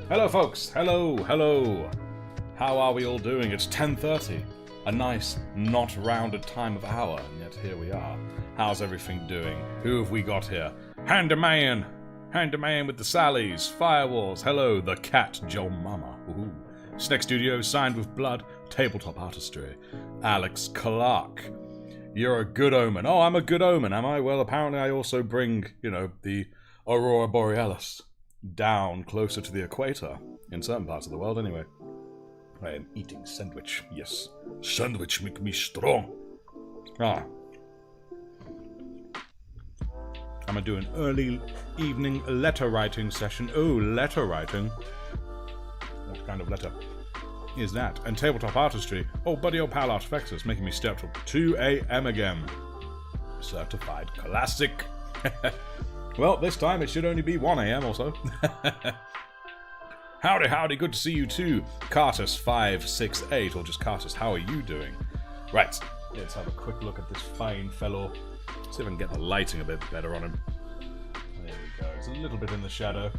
Hello, folks. Hello, hello. How are we all doing? It's 10:30. A nice, not rounded time of hour, and yet here we are. How's everything doing? Who have we got here? Handyman! Handyman with the Sallies. Firewalls. Hello, the cat, Joe Mama. Ooh. Snake Studios, signed with blood. Tabletop artistry. Alex Clark. You're a good omen. Oh, I'm a good omen, am I? Well, apparently I also bring, the Aurora Borealis down closer to the equator. In certain parts of the world, anyway. I am eating sandwich. Yes. Sandwich make me strong. Ah. I'm going to do an early evening letter writing session. Oh, letter writing. What kind of letter is that? And tabletop artistry. Oh, buddy, old pal Artifactors, making me stay up till 2 a.m. again. Certified classic. Well, this time it should only be 1 a.m. or so. Howdy, howdy, good to see you too. Cartus568, or just Cartus, how are you doing? Right, let's have a quick look at this fine fellow. See if I can get the lighting a bit better on him. There we go, it's a little bit in the shadow.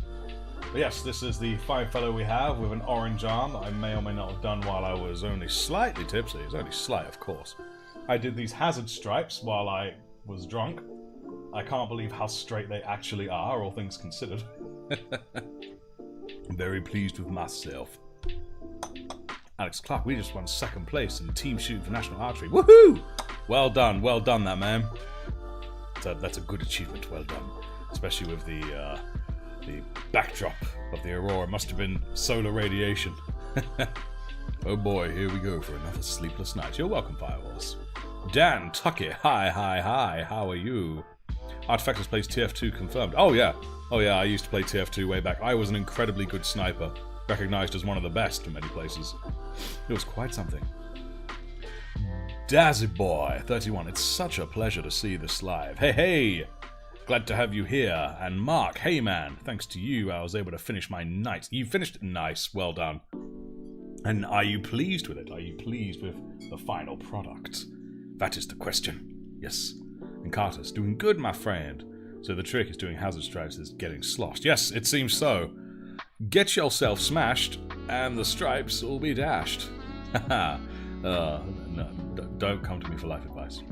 But yes, this is the fine fellow we have with an orange arm that I may or may not have done while I was only slightly tipsy. It's only slight, of course. I did these hazard stripes while I was drunk. I can't believe how straight they actually are, all things considered. I'm very pleased with myself. Alex Clark, we just won second place in team shooting for national archery. Woohoo! Well done, that man. That's a good achievement, well done. Especially with the backdrop of the Aurora. Must have been solar radiation. Oh boy, here we go for another sleepless night. You're welcome, Firewalls. Dan Tucky, hi, how are you? Artifactors plays TF2 confirmed. Oh yeah, I used to play TF2 way back. I was an incredibly good sniper, recognized as one of the best in many places. It was quite something. Dazzy Boy 31, it's such a pleasure to see this live. Hey, glad to have you here. And Mark, hey man, thanks to you I was able to finish my night. You finished it nice, well done. And are you pleased with it? Are you pleased with the final product? That is the question. Yes. And Carter's doing good, my friend. So the trick is doing hazard stripes is getting sloshed. Yes, it seems so. Get yourself smashed, and the stripes will be dashed. Haha. No, don't come to me for life advice.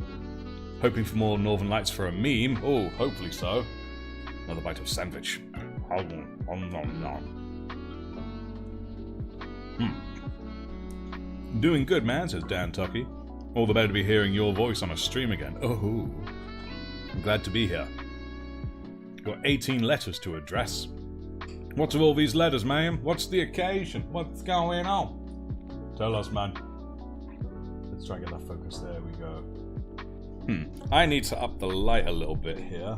Hoping for more Northern Lights for a meme? Oh, hopefully so. Another bite of sandwich. Doing good, man, says Dan Tucky. All the better to be hearing your voice on a stream again. Oh, I'm glad to be here. Got 18 letters to address. What's with all these letters, ma'am? What's the occasion? What's going on? Tell us, man. Let's try and get that focus. There we go. I need to up the light a little bit here.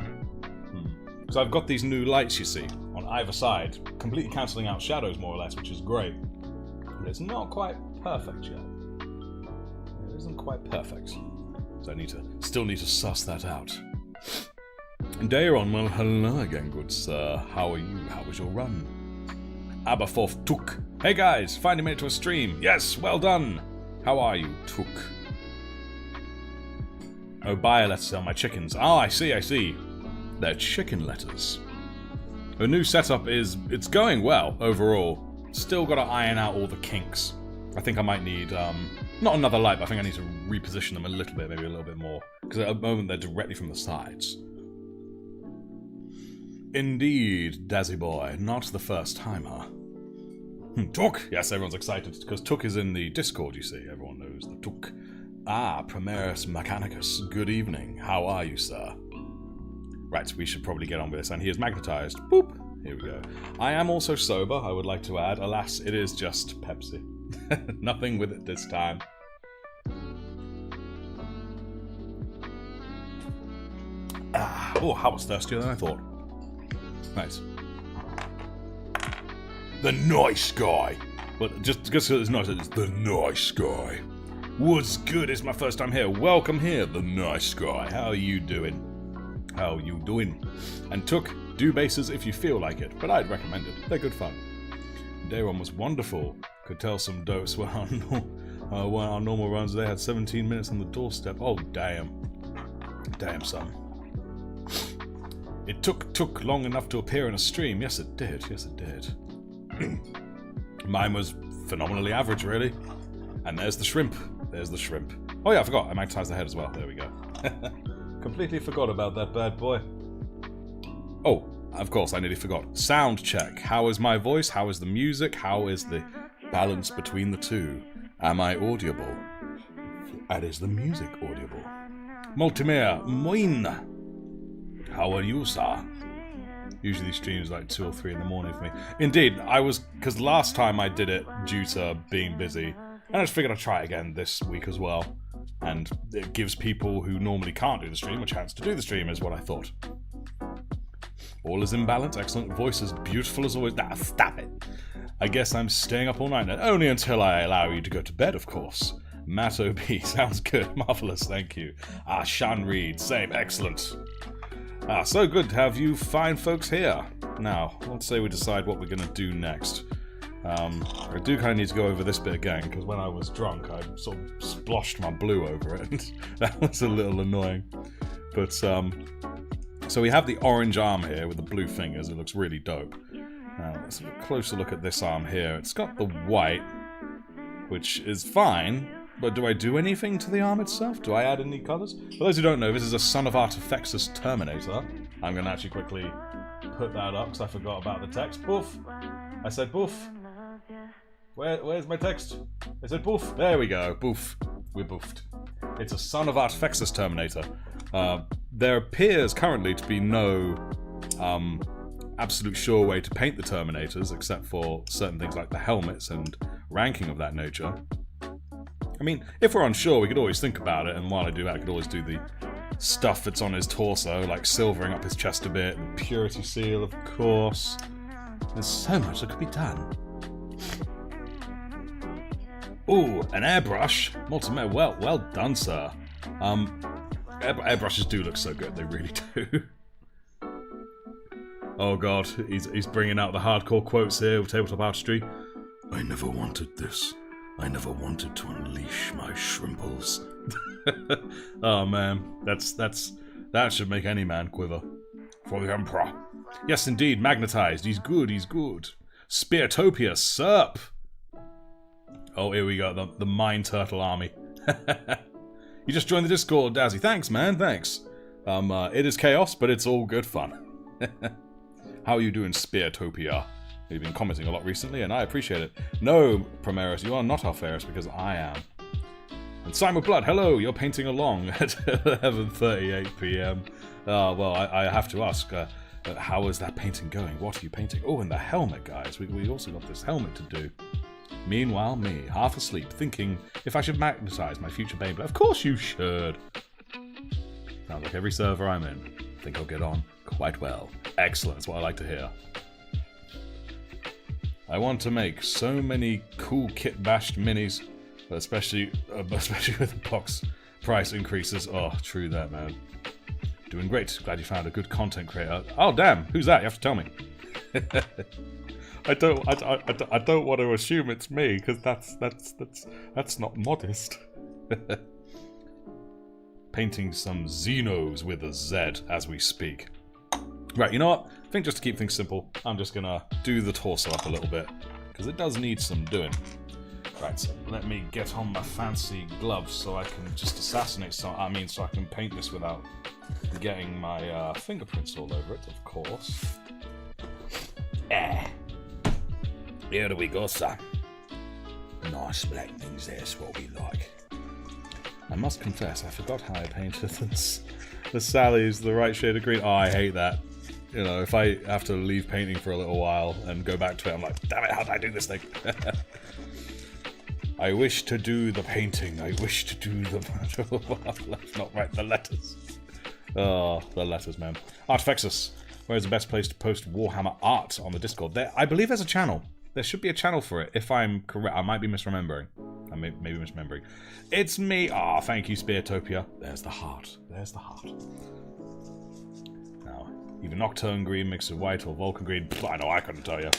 So I've got these new lights, you see, on either side, completely cancelling out shadows, more or less, which is great. But it's not quite perfect yet. It isn't quite perfect. So I still need to suss that out. Dayron, well, hello again, good sir. How are you? How was your run? Aberforth Took. Hey guys, finally made it to a stream. Yes, well done. How are you, Took? Oh, buy a letter on my chickens. Oh, I see. They're chicken letters. The new setup it's going well, overall. Still gotta iron out all the kinks. I think I might need, not another light, but I think I need to reposition them a little bit, maybe a little bit more. Because at the moment they're directly from the sides. Indeed, Dazzy Boy. Not the first time, huh? Took! Yes, everyone's excited, because Took is in the Discord, you see. Everyone knows the Took. Ah, Primaris Mechanicus. Good evening. How are you, sir? Right, we should probably get on with this. And he is magnetized. Boop! Here we go. I am also sober, I would like to add. Alas, it is just Pepsi. Nothing with it this time. Oh, I was thirstier than I thought. Nice. The nice guy. But just because it's nice, it's the nice guy. What's good? It's my first time here. Welcome here, the nice guy. How are you doing? How you doing? And Took, do bases if you feel like it, but I'd recommend it. They're good fun. Day one was wonderful. Could tell some dopes were on our normal runs. They had 17 minutes on the doorstep. Oh, damn. Damn, son. It took long enough to appear in a stream. Yes, it did. Yes, it did. Mine was phenomenally average, really. And there's the shrimp. There's the shrimp. Oh yeah, I forgot. I magnetized the head as well. There we go. Completely forgot about that bad boy. Oh, of course, I nearly forgot. Sound check. How is my voice? How is the music? How is the balance between the two? Am I audible? And is the music audible? Multimere, moin. How are you, sir? Usually streams like 2 or 3 in the morning for me. Indeed, because last time I did it due to being busy, and I just figured I'd try it again this week as well. And it gives people who normally can't do the stream a chance to do the stream, is what I thought. All is in balance, excellent. Voice is beautiful as always. Nah, stop it. I guess I'm staying up all night now. Only until I allow you to go to bed, of course. Matt OB, sounds good. Marvellous, thank you. Shan Reed, same, excellent. So good to have you fine folks here. Now, let's say we decide what we're going to do next. I do kind of need to go over this bit again, because when I was drunk, I sort of sploshed my blue over it, and that was a little annoying. But, so we have the orange arm here with the blue fingers. It looks really dope. Now, let's have a closer look at this arm here. It's got the white, which is fine, but do I do anything to the arm itself? Do I add any colours? For those who don't know, this is a Son of Artifexis Terminator. I'm going to actually quickly put that up, because I forgot about the text. Poof! I said poof! Where's my text? I said poof! There we go, poof. We're boofed. It's a Son of Artifexis Terminator. There appears currently to be no absolute sure way to paint the Terminators, except for certain things like the helmets and ranking of that nature. I mean, if we're unsure, we could always think about it, and while I do that, I could always do the stuff that's on his torso, like silvering up his chest a bit, and purity seal, of course. There's so much that could be done. Ooh, an airbrush. Multimedia, well done, sir. Airbrushes do look so good, they really do. Oh god, he's bringing out the hardcore quotes here with Tabletop Artistry. I never wanted this. I never wanted to unleash my shrimples. Oh man, that should make any man quiver. For the Emperor. Yes, indeed, magnetized. He's good, he's good. Speartopia, Serp. Oh, here we go, the Mine Turtle Army. You just joined the Discord, Dazzy. Thanks, man, thanks. It is chaos, but it's all good fun. How are you doing, Speartopia? You've been commenting a lot recently, and I appreciate it. No, Primeros, you are not our fairest, because I am. And Simon Blood, hello, you're painting along at 11:38 PM. Well, I have to ask, how is that painting going? What are you painting? Oh, and the helmet, guys. We also got this helmet to do. Meanwhile, me, half asleep, thinking if I should magnetize my future Beyblade. Of course you should! Sounds like every server I'm in. Think I'll get on quite well. Excellent, that's what I like to hear. I want to make so many cool kit-bashed minis, especially with the box price increases. Oh, true that, man. Doing great. Glad you found a good content creator. Oh, damn! Who's that? You have to tell me. I don't want to assume it's me, because that's not modest. Painting some Xenos with a Z as we speak. Right, you know what? I think just to keep things simple, I'm just gonna do the torso up a little bit, because it does need some doing. Right, so let me get on my fancy gloves so I can just assassinate so I can paint this without getting my fingerprints all over it, of course. Here we go, sir. Nice black things, that's what we like. I must confess, I forgot how I painted the Sally's the right shade of green. Oh, I hate that. You know, if I have to leave painting for a little while and go back to it, I'm like, damn it, how did I do this thing? I wish to do the painting. I wish to do the... Let's not write the letters. Oh, the letters, man. Artifexis. Where's the best place to post Warhammer art on the Discord? There, I believe there's a channel. There should be a channel for it, if I'm correct. I might be misremembering. I may be misremembering. It's me. Ah, thank you, Speartopia. There's the heart. There's the heart. Now, either Nocturne Green mixed with white or Vulcan Green. I know, I couldn't tell you.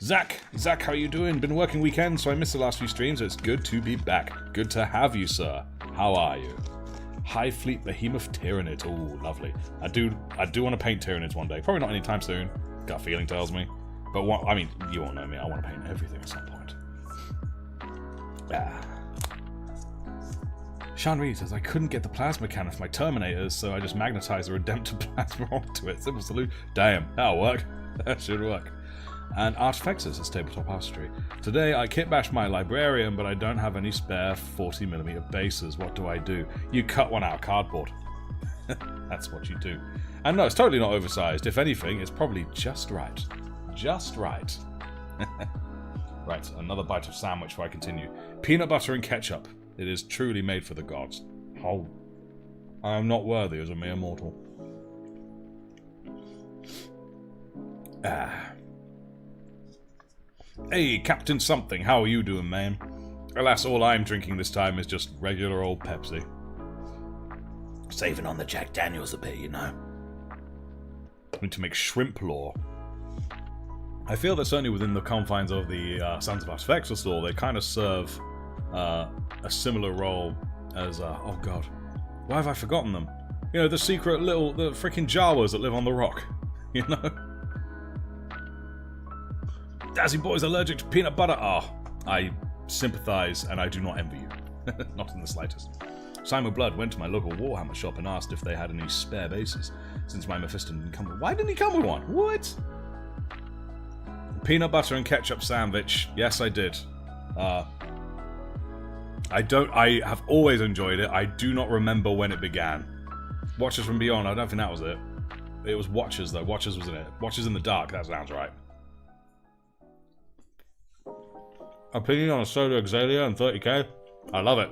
Zach, how you doing? Been working weekend, so I missed the last few streams. So it's good to be back. Good to have you, sir. How are you? High Fleet Behemoth Tyranids. Oh, lovely. I do want to paint Tyranids one day. Probably not anytime soon. Gut feeling tells me. But what, I mean, you all know me, I want to paint everything at some point. Sean Reed says, I couldn't get the plasma cannon for my Terminators, so I just magnetized the Redemptor plasma onto it. Simple solution. Damn, that'll work. That should work. And Artifexes is tabletop artistry. Today I kit bashed my librarian, but I don't have any spare 40mm bases. What do I do? You cut one out of cardboard. That's what you do. And no, it's totally not oversized. If anything, it's probably just right. Just right. Right, another bite of sandwich before I continue. Peanut butter and ketchup. It is truly made for the gods. Oh, I am not worthy as a mere mortal. Hey, Captain Something, how are you doing, man? Alas, all I'm drinking this time is just regular old Pepsi. Saving on the Jack Daniels a bit, you know. I need to make shrimp lore. I feel that certainly within the confines of the Sons of Artifexis lore, they kind of serve a similar role as, oh god, why have I forgotten them? You know, the secret little, the freaking Jawas that live on the rock, you know? Dazzy Boy's allergic to peanut butter. Ah, I sympathize and I do not envy you. Not in the slightest. Simon Blood went to my local Warhammer shop and asked if they had any spare bases, since my Mephisto didn't come with. Why didn't he come with one? What? Peanut butter and ketchup sandwich. Yes, I did. I have always enjoyed it. I do not remember when it began. Watchers from Beyond, I don't think that was it. It was Watchers, though. Watchers was in it. Watchers in the Dark, that sounds right. Opinion on a Soda Exalia and 30k? I love it.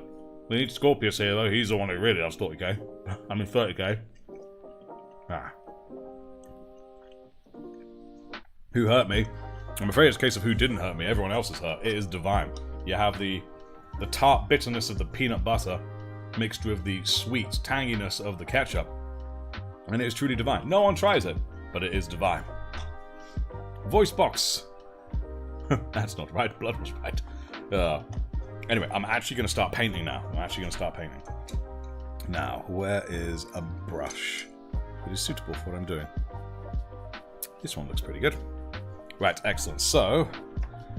We need Scorpius here, though. He's the one who really loves 40k. I mean, 30k. Ah. Who hurt me? I'm afraid it's a case of who didn't hurt me. Everyone else is hurt. It is divine. You have the tart bitterness of the peanut butter mixed with the sweet tanginess of the ketchup. And it is truly divine. No one tries it, but it is divine. Voice box. That's not right. Blood was right. Anyway, I'm actually going to start painting now. Now, where is a brush that is suitable for what I'm doing? This one looks pretty good. Right, excellent. So,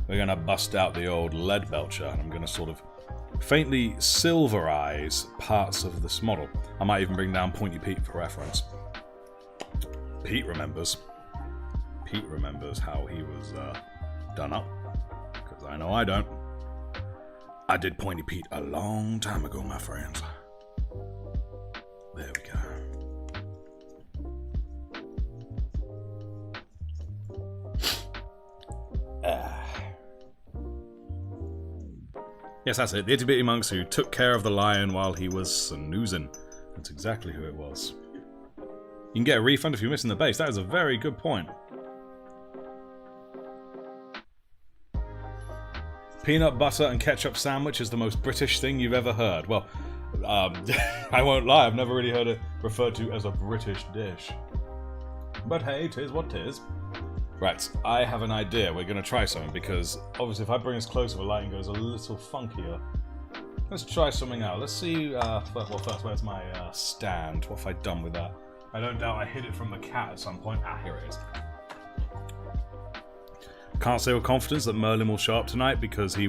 we're going to bust out the old lead belcher, and I'm going to sort of faintly silverize parts of this model. I might even bring down Pointy Pete for reference. Pete remembers how he was done up, because I know I don't. I did Pointy Pete a long time ago, my friends. There we go. Yes, that's it. The itty bitty monks who took care of the lion while he was snoozing. That's exactly who it was. You can get a refund if you're missing the base. That is a very good point. Peanut butter and ketchup sandwich is the most British thing you've ever heard. Well, I won't lie, I've never really heard it referred to as a British dish. But hey, 'tis what 'tis. Right, I have an idea. We're going to try something, because obviously if I bring this closer, the lighting goes a little funkier. Let's try something out. Let's see, first, where's my stand? What have I done with that? I don't doubt I hid it from the cat at some point. Ah, here it is. Can't say with confidence that Merlin will show up tonight, because he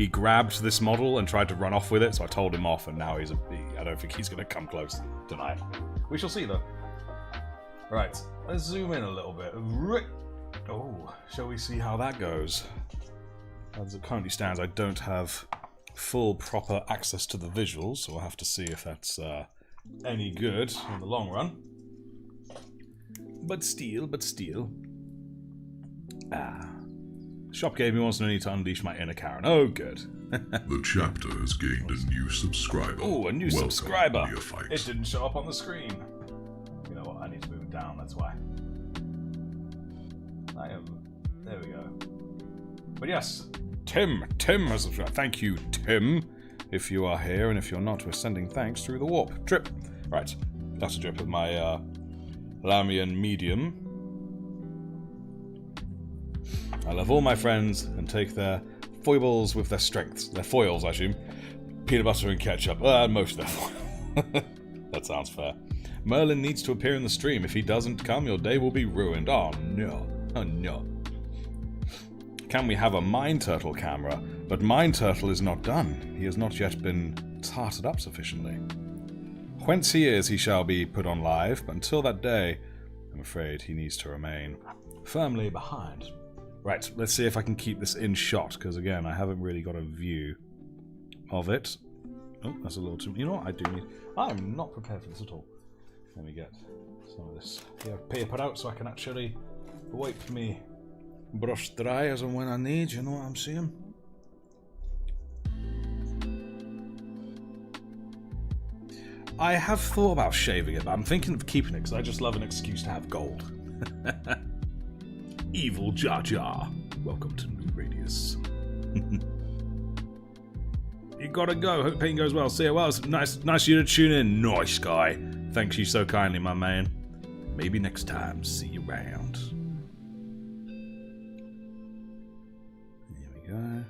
grabbed this model and tried to run off with it, so I told him off, and now I don't think he's going to come close tonight. We shall see, though. Right, let's zoom in a little bit. Oh, shall we see how that goes? As it currently stands, I don't have full, proper access to the visuals, so we'll have to see if that's any good in the long run. But still. Shop gave me once and I need to unleash my inner Karen. Oh, good. The chapter has gained a new subscriber. Oh, a new subscriber. Neophyte. It didn't show up on the screen. You know what? I need to move it down. That's why. There we go. But yes, Tim has subscribed. Thank you, Tim. If you are here, and if you're not, we're sending thanks through the warp. Drip. Right. That's a drip of my Lamian medium. I love all my friends and take their foibles with their strengths. Their foils, I assume. Peanut butter and ketchup. Most of their foils. That sounds fair. Merlin needs to appear in the stream. If he doesn't come, your day will be ruined. Oh, no. Oh, no. Can we have a Mine Turtle camera? But Mine Turtle is not done. He has not yet been tarted up sufficiently. Whence he is, he shall be put on live, but until that day, I'm afraid he needs to remain firmly behind. Right, let's see if I can keep this in shot, because again, I haven't really got a view of it. Oh, that's a little too... You know what I do need... I'm not prepared for this at all. Let me get some of this here paper out so I can actually wipe me brush dry as and when I need, you know what I'm saying? I have thought about shaving it, but I'm thinking of keeping it because I just love an excuse to have gold. Evil Jar Jar. Welcome to New Radius. You gotta go. Hope painting goes well. See you. Well, it's nice of you to tune in. Nice guy. Thanks you so kindly, my man. Maybe next time. See you around. Here we go.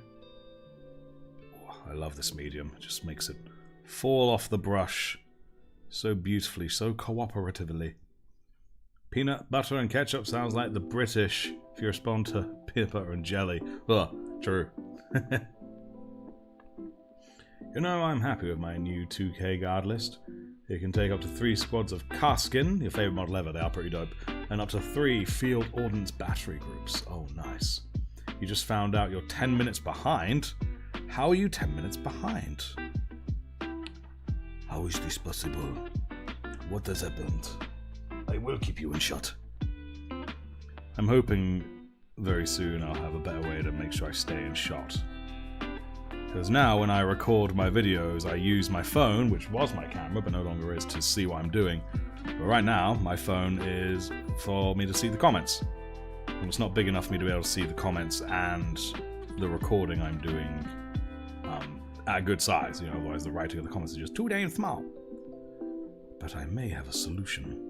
Oh, I love this medium. It just makes it fall off the brush so beautifully, so cooperatively. Peanut butter and ketchup sounds like the British if you respond to peanut butter and jelly. Ugh, true. You know, I'm happy with my new 2K guard list. You can take up to 3 squads of Karskin, your favourite model ever, they are pretty dope, and up to 3 field ordnance battery groups. Oh, nice. You just found out you're 10 minutes behind? How are you 10 minutes behind? How is this possible? What has happened? I will keep you in shot. I'm hoping very soon I'll have a better way to make sure I stay in shot. Because now when I record my videos, I use my phone, which was my camera, but no longer is, to see what I'm doing. But right now, my phone is for me to see the comments. And it's not big enough for me to be able to see the comments and the recording I'm doing at a good size. You know, otherwise the writing of the comments is just too damn small. But I may have a solution.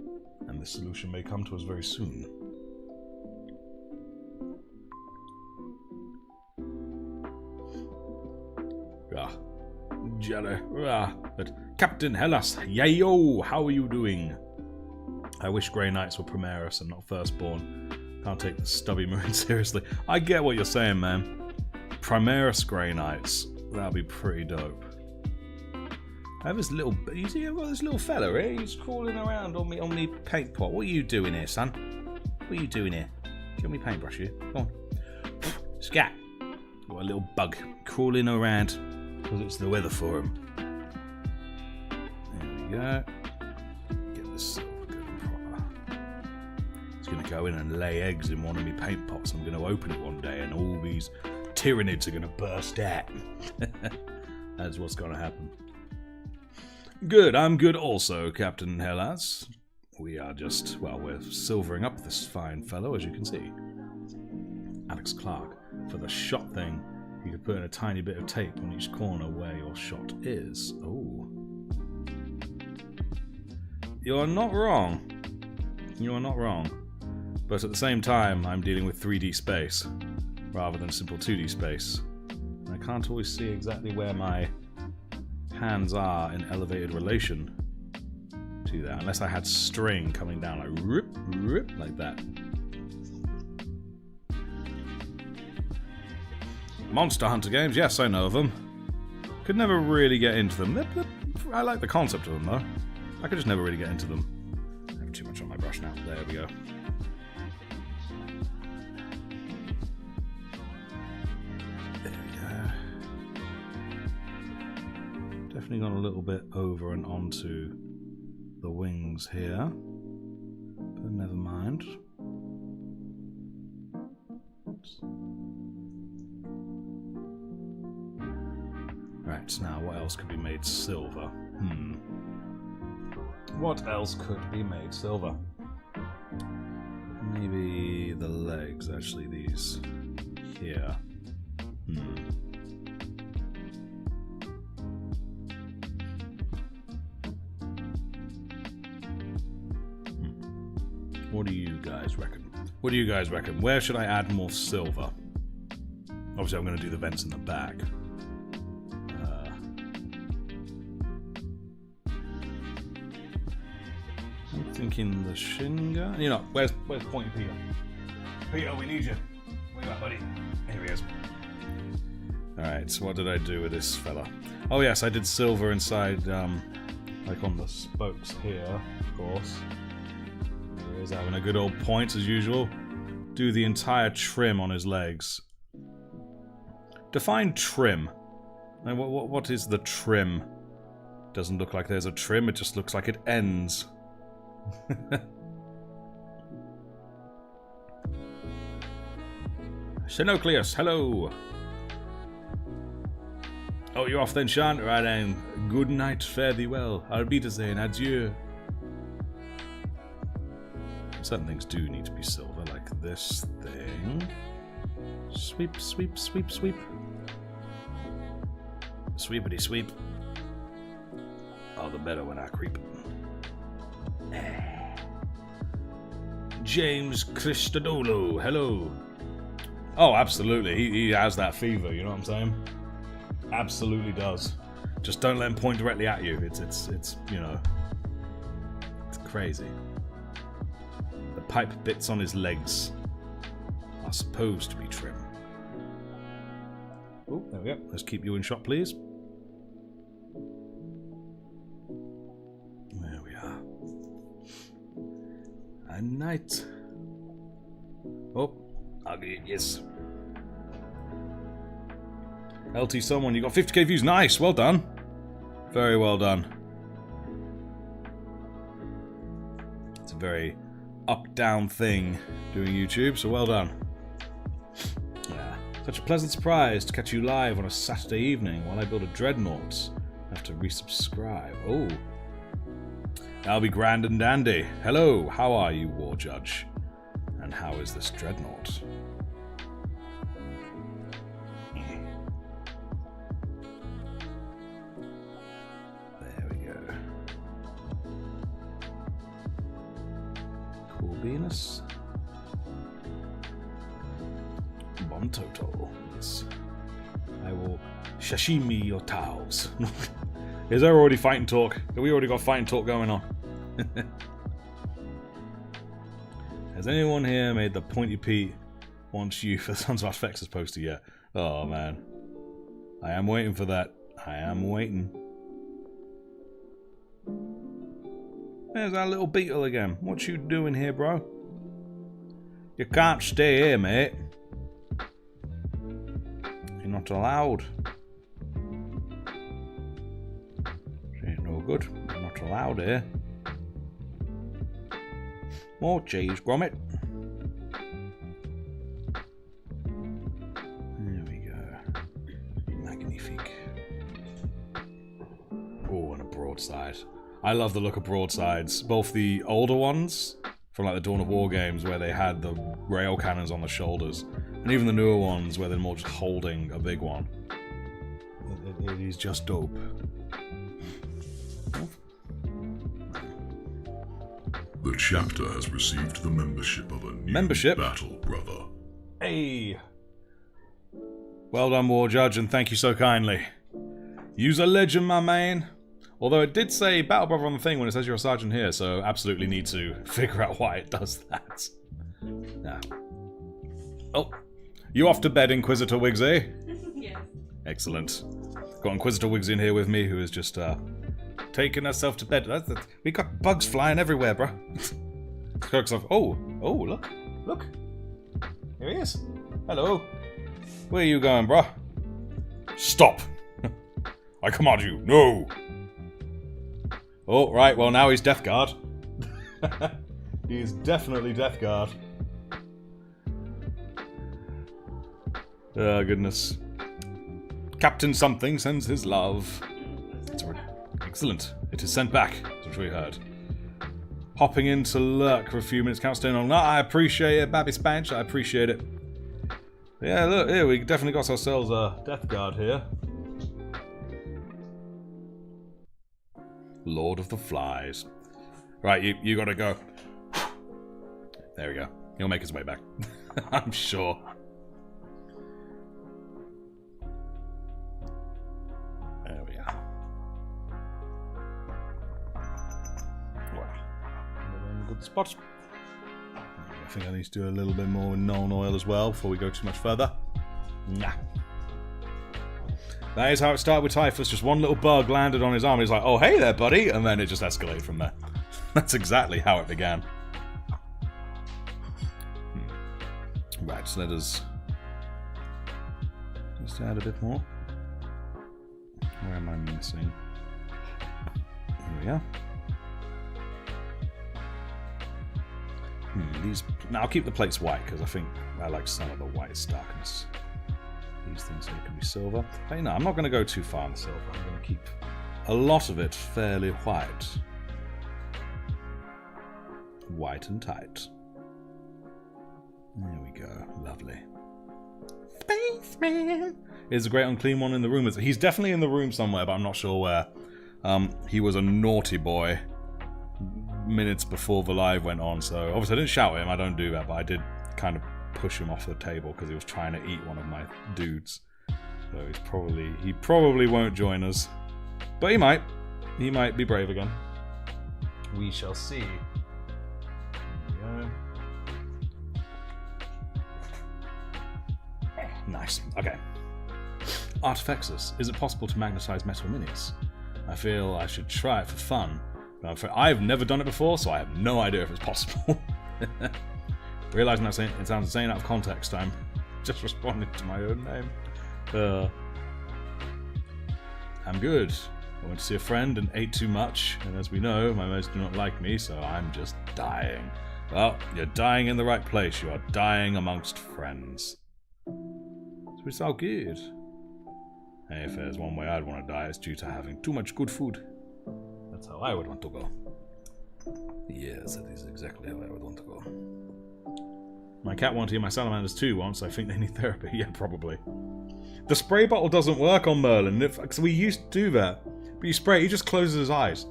And this solution may come to us very soon. Jelly. But Captain Hellas, yayo, how are you doing? I wish Grey Knights were Primaris and not Firstborn. Can't take the stubby marine seriously. I get what you're saying, man. Primaris Grey Knights, that'd be pretty dope. I have this little, you see, I've got this little fella here. He's crawling around on me paint pot. What are you doing here, son? What are you doing here? Get me paintbrush here. Come on. Scat. Got a little bug crawling around. Because it's the weather for him. There we go. Get this silver good and proper. It's going to go in and lay eggs in one of my paint pots. I'm going to open it one day and all these Tyranids are going to burst out. That's what's going to happen. Good, I'm good also, Captain Hellas. We are just, well, we're silvering up this fine fellow, as you can see. Alex Clark, for the shot thing. You could put in a tiny bit of tape on each corner where your shot is. Oh. You are not wrong. You are not wrong. But at the same time, I'm dealing with 3D space rather than simple 2D space. I can't always see exactly where my hands are in elevated relation to that, unless I had string coming down like rip, rip, like that. Monster Hunter games, yes, I know of them. Could never really get into them. I like the concept of them, though. I could just never really get into them. I have too much on my brush now. There we go. There we go. Definitely gone a little bit over and onto the wings here. But never mind. Oops. Right, now what else could be made silver? What else could be made silver? Maybe the legs, actually, these here. What do you guys reckon? What do you guys reckon? Where should I add more silver? Obviously, I'm going to do the vents in the back. I'm thinking the shin guard. You know, where's Pointy Peter? Peter, we need you. Where you at, buddy? Here we Alright, so what did I do with this fella? Oh yes, I did silver inside, like on the spokes here, of course. He's having a good old point as usual. Do the entire trim on his legs. Define trim. Like, what is the trim? Doesn't look like there's a trim, it just looks like it ends. Xenocleus, hello! Oh, you're off then, Sean? Right then. Good night, fare thee well. Auf Wiedersehen, adieu. Certain things do need to be silver, like this thing. Sweep, sweep, sweep, sweep. Sweepity sweep. All the better when I creep. James Christodoulou, hello. Oh, absolutely. He has that fever, you know what I'm saying? Absolutely does. Just don't let him point directly at you. It's you know, it's crazy. The pipe bits on his legs are supposed to be trim. Oh, there we go. Let's keep you in shot, please. There we are. A night. Oh, I'll get it, yes. LT someone, you got 50k views. Nice, well done. Very well done. It's a very up-down thing doing YouTube, so well done. Yeah. Such a pleasant surprise to catch you live on a Saturday evening while I build a dreadnought. I have to resubscribe. Oh. That'll be grand and dandy. Hello, how are you, War Judge? And how is this dreadnought? Venus. Bon Toto. Yes. I will sashimi your towels. Is there already fighting talk? Have we already got fighting talk going on? Has anyone here made the Pointy Pete wants you for Sons of Artifex's poster yet? Oh man. I am waiting for that. I am waiting. There's that little beetle again. What you doing here, bro? You can't stay here, mate. You're not allowed. She ain't no good. You're not allowed here. More cheese, Gromit. There we go. Magnifique. Oh, and a broadside. I love the look of broadsides, both the older ones from like the Dawn of War games where they had the rail cannons on the shoulders, and even the newer ones where they're more just holding a big one. It is just dope. The chapter has received the membership of a new battle brother. Hey! Well done, War Judge, and thank you so kindly. You's a legend, my man. Although it did say Battle Brother on the thing when it says you're a sergeant here, so absolutely need to figure out why it does that. Yeah. Oh, you off to bed, Inquisitor Wiggs, eh? Yes. Excellent. Got Inquisitor Wiggs in here with me, who is just taking herself to bed. We got bugs flying everywhere, bro. Oh, look. Here he is. Hello. Where are you going, bro? Stop. I command you, no. Oh, right, well now he's Death Guard. He is definitely Death Guard. Oh, goodness. Captain Something sends his love. Excellent. It is sent back, as we heard. Hopping in to lurk for a few minutes, can't stay long. No, I appreciate it, Babby Spanch, I appreciate it. Yeah, look, here, we definitely got ourselves a Death Guard here. Lord of the Flies. Right, you gotta go. There we go. He'll make his way back. I'm sure. There we are. Wow. Good spot. I think I need to do a little bit more with Nuln Oil as well before we go too much further. Nah. That is how it started with Typhus. Just one little bug landed on his arm. He's like, oh, hey there, buddy. And then it just escalated from there. That's exactly how it began. Right, so let us just add a bit more. Where am I missing? Here we are. Now I'll keep the plates white because I think I like some of the white darkness. These things here can be silver. But no, I'm not going to go too far on the silver. I'm going to keep a lot of it fairly white. White and tight. There we go. Lovely. Spaceman! Is a great unclean one in the room. He's definitely in the room somewhere, but I'm not sure where. He was a naughty boy minutes before the live went on, so obviously I didn't shout at him, I don't do that, but I did kind of push him off the table because he was trying to eat one of my dudes. So he probably won't join us. But he might. He might be brave again. We shall see. There we go. Nice. Okay. Artifexus. Is it possible to magnetize metal minis? I feel I should try it for fun. I've never done it before, so I have no idea if it's possible. Realising that it sounds insane out of context, I'm just responding to my own name. I'm good. I went to see a friend and ate too much, and as we know, my mates do not like me, so I'm just dying. Well, you're dying in the right place. You are dying amongst friends. So it's all good. Hey, if there's one way I'd want to die, it's due to having too much good food. That's how I would want to go. Yes, that is exactly how I would want to go. My cat won't hear my salamanders too once. I think they need therapy. Yeah, probably. The spray bottle doesn't work on Merlin. Because we used to do that. But you spray it, he just closes his eyes.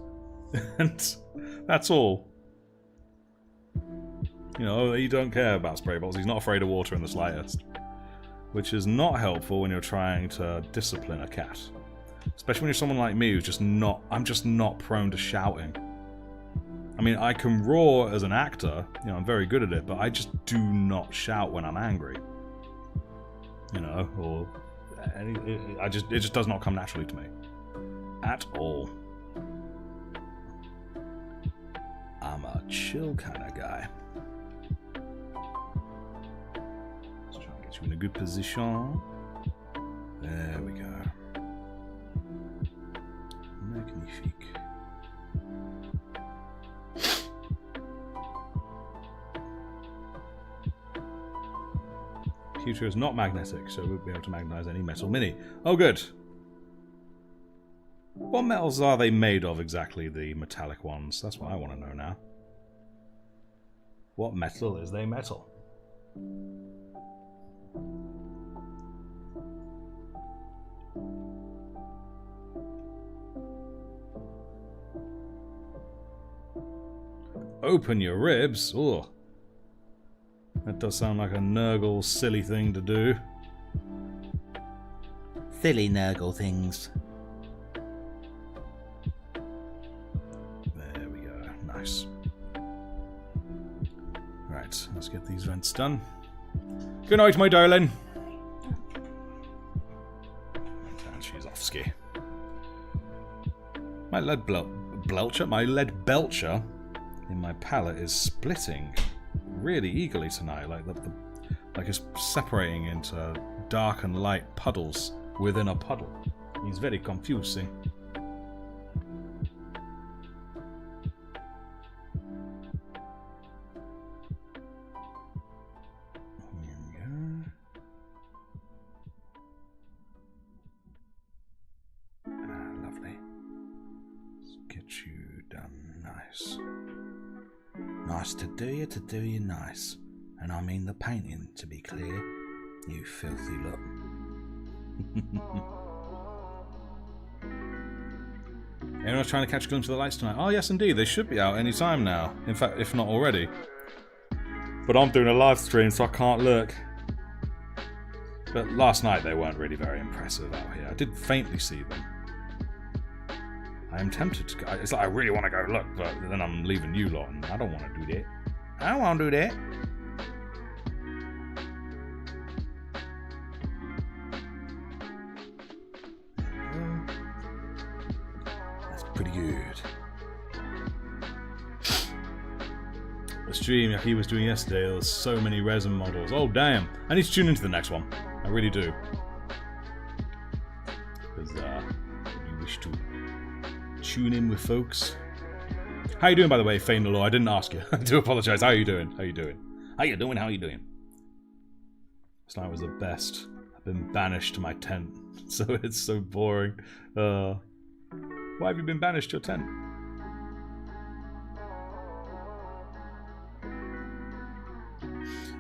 And that's all. You know, he don't care about spray bottles. He's not afraid of water in the slightest. Which is not helpful when you're trying to discipline a cat. Especially when you're someone like me who's just not... I'm just not prone to shouting. I mean, I can roar as an actor. You know, I'm very good at it. But I just do not shout when I'm angry. You know, or... it just does not come naturally to me. At all. I'm a chill kind of guy. Let's try and get you in a good position. There we go. Magnifique. Computer is not magnetic, so we'll be able to magnetize any metal mini. Oh, good. What metals are they made of exactly, the metallic ones? That's what I want to know now. What metal is they metal? Open your ribs? Ugh. That does sound like a Nurgle silly thing to do. Silly Nurgle things. There we go. Nice. Right, let's get these vents done. Good night, my darling. And she's off ski. My lead belcher? My lead belcher in my palate is splitting really eagerly tonight, like it's separating into dark and light puddles within a puddle. It's very confusing. Here we go. Lovely. Let's get you done nice. Nice to do you nice. And I mean the painting, to be clear. You filthy look. Anyone's trying to catch a glimpse of the lights tonight? Oh, yes, indeed. They should be out any time now. In fact, if not already. But I'm doing a live stream, so I can't look. But last night they weren't really very impressive out here. I did faintly see them. I am tempted to go. It's like I really want to go look, but then I'm leaving you lot, and I don't want to do that. I don't want to do that. Pretty good. The stream like he was doing yesterday, there was so many resin models. Oh damn! I need to tune into the next one. I really do. Because you wish to tune in with folks. How you doing, by the way, Fane the Law? I didn't ask you. I do apologise. How are you doing? How you doing? How you doing? How you doing? Last night was the best. I've been banished to my tent, so it's so boring. Why have you been banished to your tent?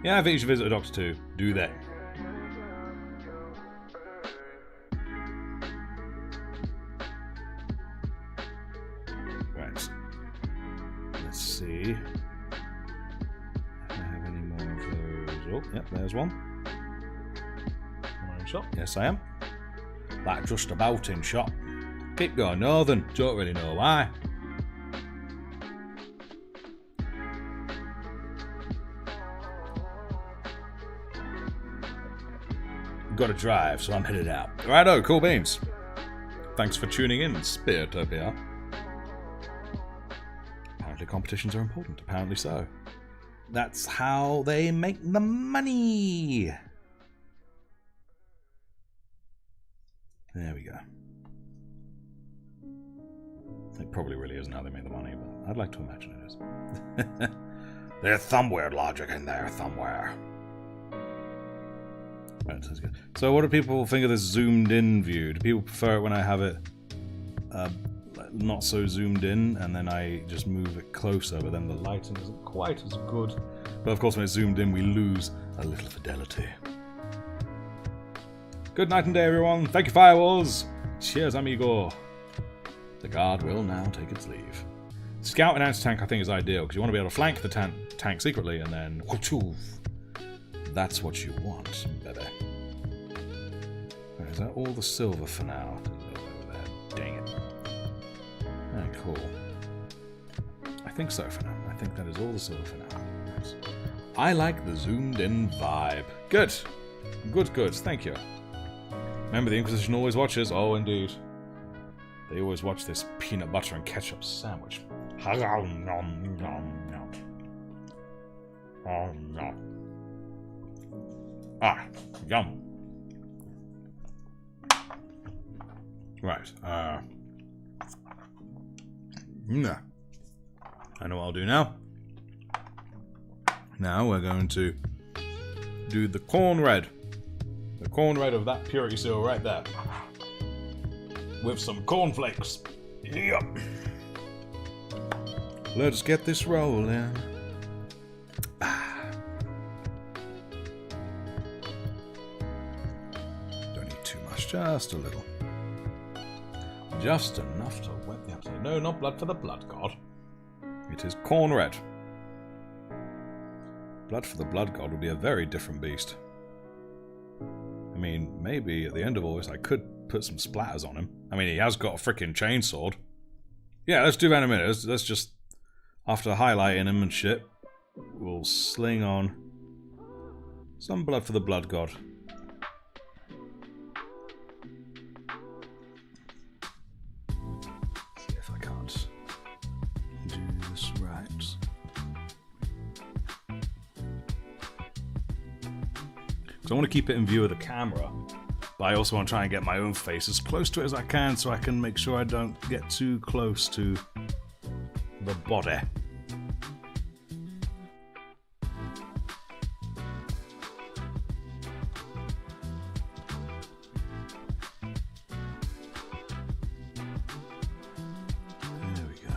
Yeah, I think you should visit a doctor too. Do that. Right. Let's see. Do I have any more of those? Oh, yep, there's one. Am I in shot? Yes, I am. Like just about in shot. Keep going northern. Don't really know why. Got to drive, so I'm headed out. Righto, cool beans. Thanks for tuning in, Spiritopia. Apparently competitions are important. Apparently so. That's how they make the money. There we go. It probably really isn't how they make the money, but I'd like to imagine it is. There's somewhere logic in there, somewhere. Right, sounds good. So what do people think of this zoomed in view? Do people prefer it when I have it not so zoomed in and then I just move it closer, but then the lighting isn't quite as good? But of course when it's zoomed in we lose a little fidelity. Good night and day everyone. Thank you Firewalls. Cheers amigo. The guard will now take its leave. Scout and anti-tank I think is ideal because you want to be able to flank the tank secretly and then that's what you want, baby. Right, is that all the silver for now? Over there. Dang it. Alright, cool. I think so for now. I think that is all the silver for now. Nice. I like the zoomed in vibe. Good. Good, good. Thank you. Remember, the Inquisition always watches. Oh, indeed. They always watch this peanut butter and ketchup sandwich. Oh, no. Ah, yum. Right, nah. I know what I'll do now. Now we're going to do the corn red. The corn red of that purity seal right there. With some cornflakes. Yep. Let's get this rolling. Just a little. Just enough to wet the appetite. No, not blood for the blood god. It is corn red. Blood for the blood god would be a very different beast. I mean, maybe at the end of all this I could put some splatters on him. I mean, he has got a freaking chainsword. Yeah, let's do that in a minute. Let's just, after highlighting him and shit, we'll sling on some blood for the blood god. I want to keep it in view of the camera, but I also want to try and get my own face as close to it as I can so I can make sure I don't get too close to the body. There we go.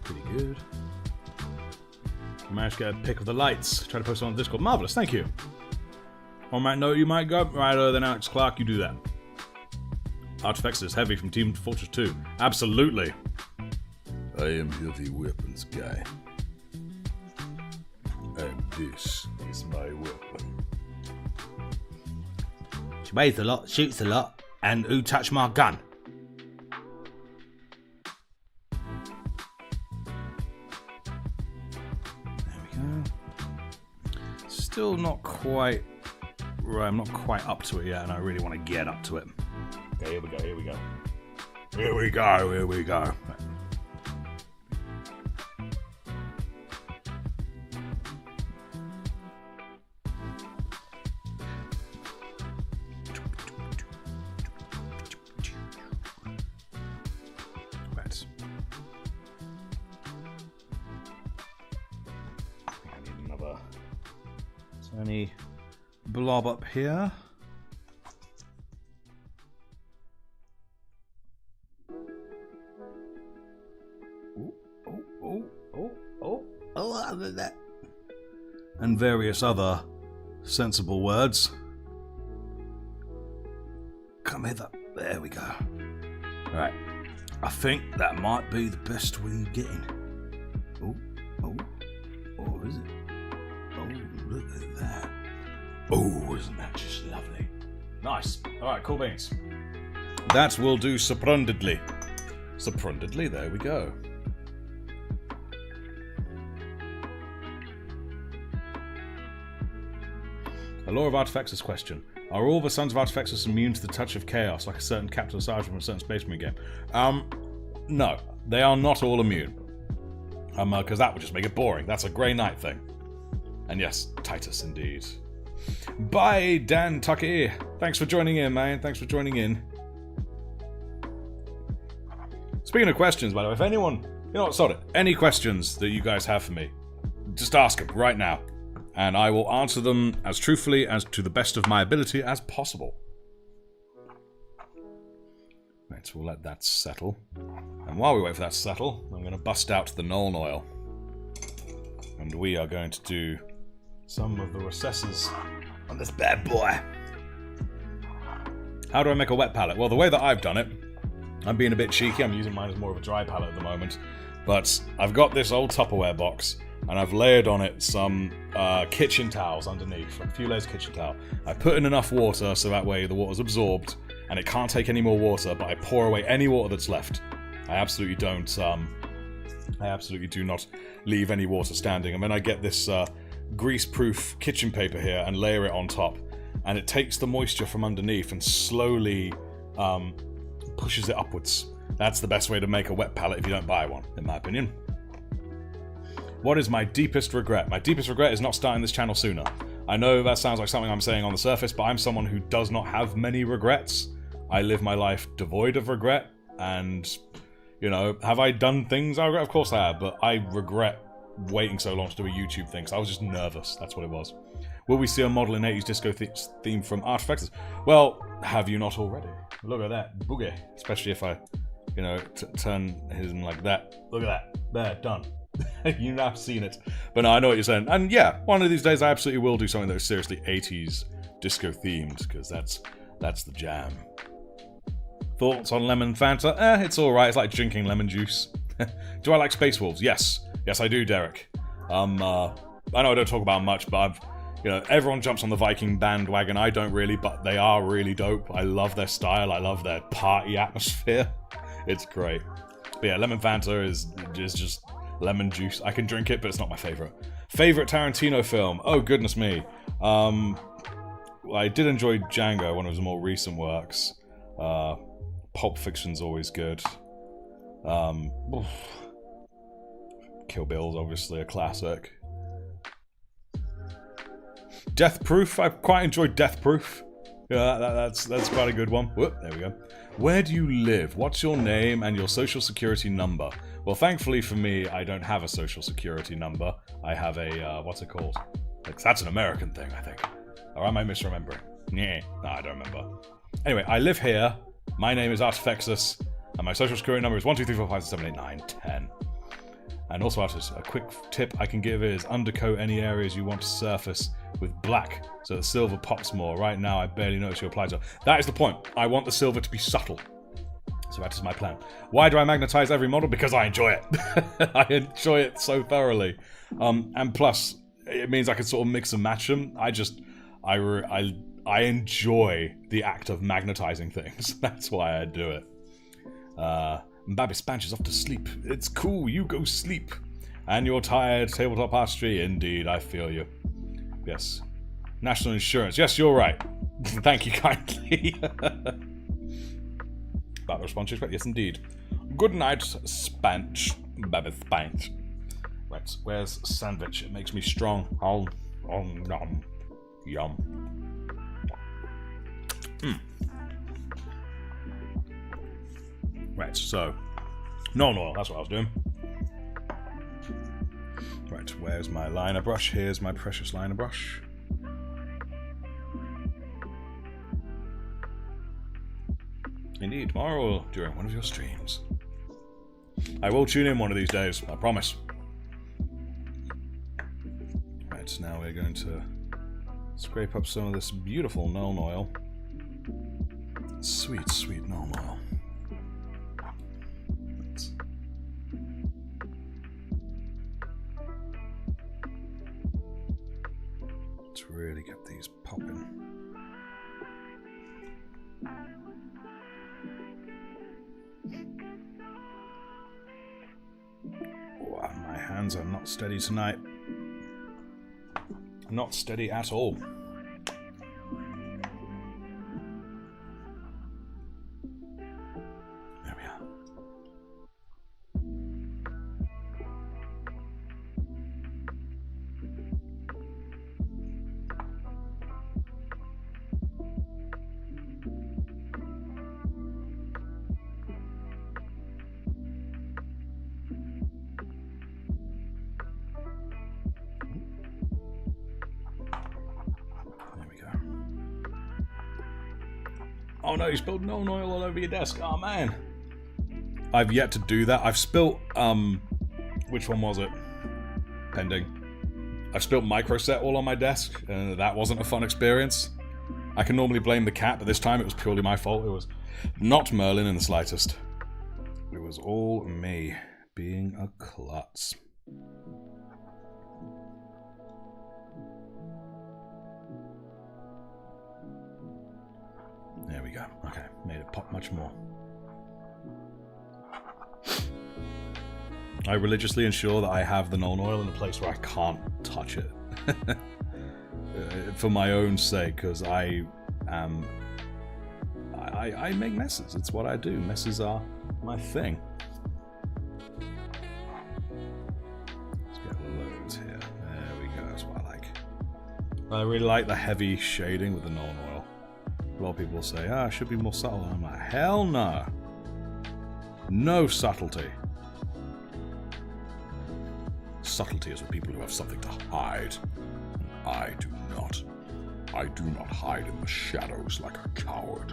Pretty good. Managed to get a pic of the lights. Try to post it on Discord. Marvellous, thank you. On that note, you might go. Right, then Alex Clark, you do that. Artifacts is heavy from Team Fortress 2. Absolutely. I am heavy weapons guy. And this is my weapon. She weighs a lot, shoots a lot, and who touched my gun? Still not quite right. I'm not quite up to it yet, and I really want to get up to it. Okay, here we go, here we go. Here we go, here we go. Right. I need another. Is there any blob up here? And various other sensible words. Come hither. There we go. Right. I think that might be the best way of getting. Oh, is it? Oh, look at that. Oh, isn't that just lovely? Nice. Alright, cool beans. That will do splendidly. Splendidly, there we go. A Law of Artifexus question. Are all the Sons of Artifexus immune to the touch of chaos, like a certain Captain Sarge from a certain Space Marine game? No. They are not all immune. Because that would just make it boring. That's a Grey Knight thing. And yes, Titus indeed. Bye, Dan Tucky. Thanks for joining in, man. Thanks for joining in. Speaking of questions, by the way, if anyone... You know what, sod it. Any questions that you guys have for me, just ask them right now. And I will answer them as truthfully as to the best of my ability as possible. Right, so we'll let that settle. And while we wait for that to settle, I'm going to bust out the Nuln Oil. And we are going to do some of the recesses on this bad boy. How do I make a wet palette? Well, the way that I've done it, I'm being a bit cheeky. I'm using mine as more of a dry palette at the moment. But I've got this old Tupperware box, and I've layered on it some kitchen towels underneath, like a few layers of kitchen towel. I put in enough water so that way the water's absorbed, and it can't take any more water, but I pour away any water that's left. I absolutely don't, I absolutely do not leave any water standing. And then I get this grease-proof kitchen paper here and layer it on top, and it takes the moisture from underneath and slowly pushes it upwards. That's the best way to make a wet palette if you don't buy one, in my opinion. What is my deepest regret? My deepest regret is not starting this channel sooner. I know that sounds like something I'm saying on the surface, but I'm someone who does not have many regrets. I live my life devoid of regret, and, you know, have I done things I regret? Of course I have, but I regret waiting so long to do a YouTube thing, so I was just nervous. That's what it was. Will we see a model in 80s disco theme from Artifexus? Well, have you not already? Look at that boogie. Especially if I, you know, turn him like that. Look at that. There, done. You've now seen it. But no, I know what you're saying. And yeah, one of these days I absolutely will do something that is seriously 80s disco themed, because that's the jam. Thoughts on lemon Fanta? It's alright. It's like drinking lemon juice. Do I like Space Wolves? Yes. Yes, I do, Derek. I know I don't talk about much, but you know, everyone jumps on the Viking bandwagon. I don't really, but they are really dope. I love their style. I love their party atmosphere. It's great. But yeah, lemon Fanta is just lemon juice. I can drink it, but it's not my favorite. Favorite Tarantino film? Oh, goodness me. Well, I did enjoy Django, one of his more recent works. Pulp Fiction's always good. Kill Bill's obviously a classic. Death Proof, I quite enjoyed Death Proof. Yeah, that's quite a good one. Whoop, there we go. Where do you live? What's your name and your social security number? Well, thankfully for me, I don't have a social security number. I have a, what's it called? That's an American thing, I think. Or am I misremembering? Yeah, no, I don't remember. Anyway, I live here. My name is Artifexus, and my social security number is 1, 2, 3, 4, 5, 6, 7, 8, 9, 10. And also, a quick tip I can give is undercoat any areas you want to surface with black, so the silver pops more. Right now, I barely notice you applied to. That is the point. I want the silver to be subtle. So that is my plan. Why do I magnetize every model? Because I enjoy it. I enjoy it so thoroughly. And plus, it means I can sort of mix and match them. I enjoy the act of magnetizing things. That's why I do it. Babby Spanch is off to sleep. It's cool, you go sleep. And you're tired, tabletop artistry. Indeed, I feel you. Yes. National insurance. Yes, you're right. Thank you kindly. About the response you expect. Yes, indeed. Good night, Spanch. Baby Spanch. Right, where's sandwich? It makes me strong. Nom. Yum. Right, so... No, that's what I was doing. Right, where's my liner brush? Here's my precious liner brush. Indeed, tomorrow during one of your streams. I will tune in one of these days, I promise. Right, now we're going to scrape up some of this beautiful Nuln oil. Sweet, sweet Nuln oil. Let's really get these popping. Oh, my hands are not steady tonight. Not steady at all. There we are. Oh no, you spilled Nuln oil all over your desk. Oh man. I've yet to do that. I've spilt, which one was it? Pending. I've spilt Microset all on my desk, and that wasn't a fun experience. I can normally blame the cat, but this time it was purely my fault. It was not Merlin in the slightest. It was all me being a klutz. There we go. Okay, made it pop much more. I religiously ensure that I have the Nuln oil in a place where I can't touch it. For my own sake, because I make messes. It's what I do. Messes are my thing. Let's get loads here. There we go. That's what I like. I really like the heavy shading with the Nuln oil. A lot of people say, it should be more subtle. And I'm like, hell no. No subtlety. Subtlety is for people who have something to hide. I do not. I do not hide in the shadows like a coward.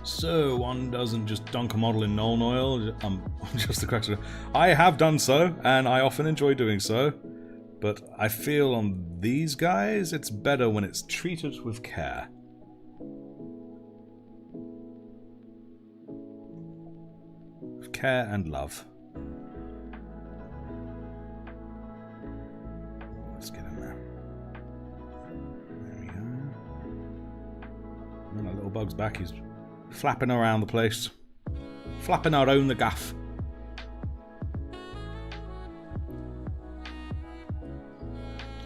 So, one doesn't just dunk a model in Nuln oil? Just the question. I have done so, and I often enjoy doing so. But I feel on these guys, it's better when it's treated with care. With care and love. Let's get in there. There we go. And that little bug's back. He's flapping around the place. Flapping around the gaff.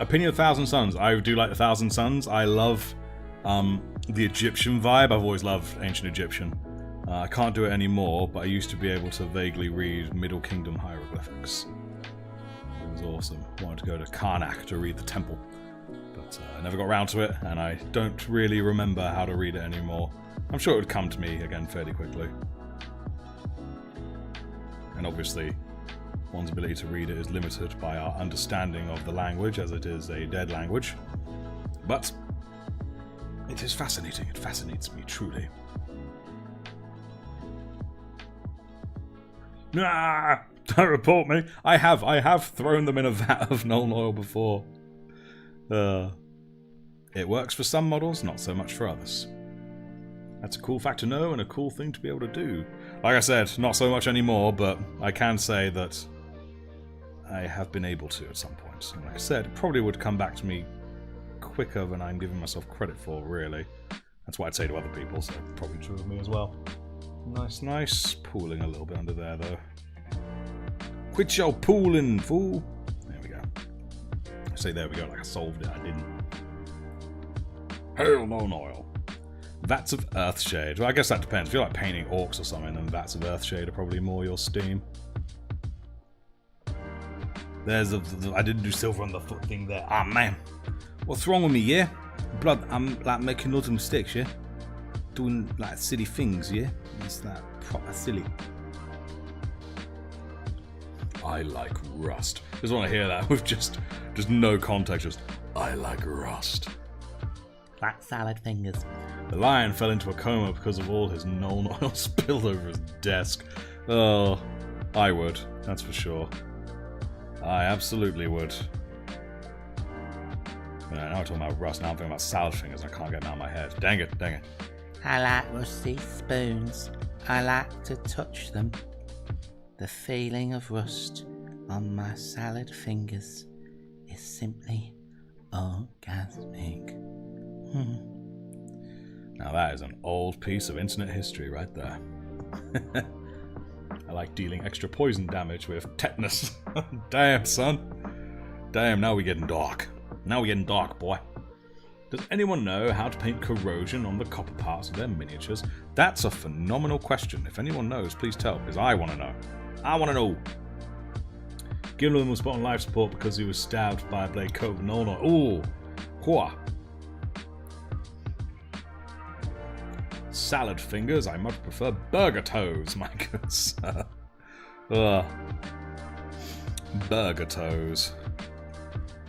Opinion of Thousand Suns. I do like the Thousand Suns. I love the Egyptian vibe. I've always loved ancient Egyptian. I can't do it anymore, but I used to be able to vaguely read Middle Kingdom hieroglyphics. It was awesome. Wanted to go to Karnak to read the temple, but I never got around to it, and I don't really remember how to read it anymore. I'm sure it would come to me again fairly quickly. And obviously, one's ability to read it is limited by our understanding of the language, as it is a dead language. But it is fascinating. It fascinates me truly. Nah! Don't report me. I have thrown them in a vat of Nuln oil before. It works for some models, not so much for others. That's a cool fact to know and a cool thing to be able to do. Like I said, not so much anymore, but I can say that I have been able to at some point. And like I said, it probably would come back to me quicker than I'm giving myself credit for, really. That's what I'd say to other people, so probably true of me as well. Nice, nice. Pooling a little bit under there, though. Quit your pooling, fool! There we go. I say there we go like I solved it. I didn't. Hail Nuln oil. Vats of Earthshade. Well, I guess that depends. If you're like painting orcs or something, then Vats of Earthshade are probably more your steam. There's I didn't do silver on the foot thing there. Ah, man. What's wrong with me, yeah? Blood, I'm like making loads of mistakes, yeah? Doing like silly things, yeah? It's like proper silly. I like rust. Just want to hear that with just no context. Just, I like rust. Like salad fingers. The lion fell into a coma because of all his Nuln oil spilled over his desk. Oh, I would. That's for sure. I absolutely would. Now I'm talking about rust. Now I'm thinking about salad fingers. And I can't get them out of my head. Dang it, dang it. I like rusty spoons. I like to touch them. The feeling of rust on my salad fingers is simply orgasmic. Now that is an old piece of internet history right there. I like dealing extra poison damage with tetanus. Damn, son. Damn, now we're getting dark. Now we're getting dark, boy. Does anyone know how to paint corrosion on the copper parts of their miniatures? That's a phenomenal question. If anyone knows, please tell, because I want to know. I want to know. Gilliam was put on life support because he was stabbed by a blade coat of Nuln oil. Ooh. Hua. Salad fingers, I much prefer burger toes, my good sir. Burger toes.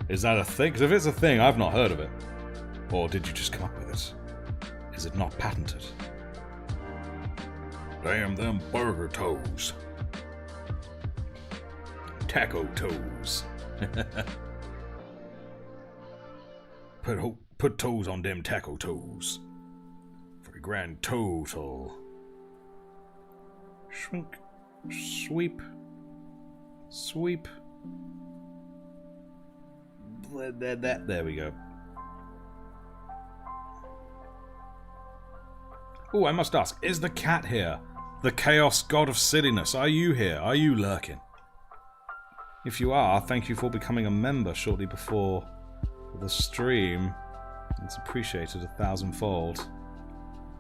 Is that a thing? Because if it's a thing, I've not heard of it. Or did you just come up with it? Is it not patented? Damn them burger toes. Taco toes. Put toes on them taco toes. For a grand total. Shrink. Sweep. Sweep. There we go. Oh, I must ask, is the cat here? The chaos god of silliness, are you here? Are you lurking? If you are, thank you for becoming a member shortly before the stream. It's appreciated 1,000-fold.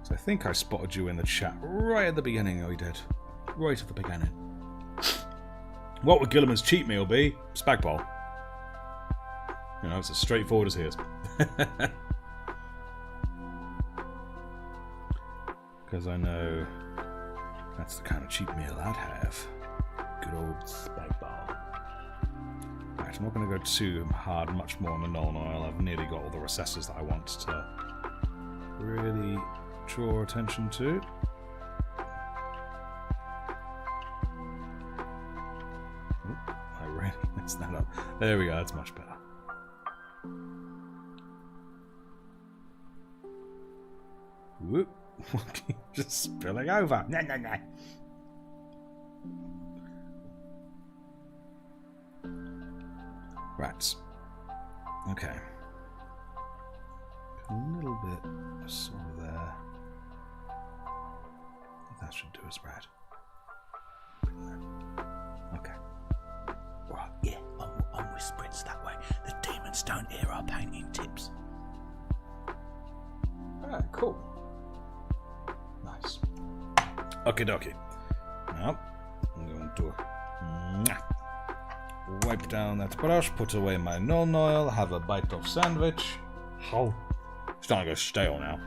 So I think I spotted you in the chat right at the beginning. Oh, you did. Right at the beginning. What would Gilliman's cheat meal be? Spag bowl. You know, it's as straightforward as his. Because I know that's the kind of cheap meal I'd have. Good old spag bowl. Right, I'm not going to go too hard, much more on the Nuln oil. I've nearly got all the recesses that I want to really draw attention to. Oop, I really messed that up. There we go, that's much better. Whoop. Just spilling over. No, no, no. Right. Okay. A little bit of sort of there. That should do us right. Okay. Right, yeah, I'm with sprints that way. The demons don't hear our painting tips. Alright, cool. Nice. Okie dokie. Now, I'm going to wipe down that brush, put away my Nuln oil, have a bite of sandwich. Oh, it's starting to go stale now.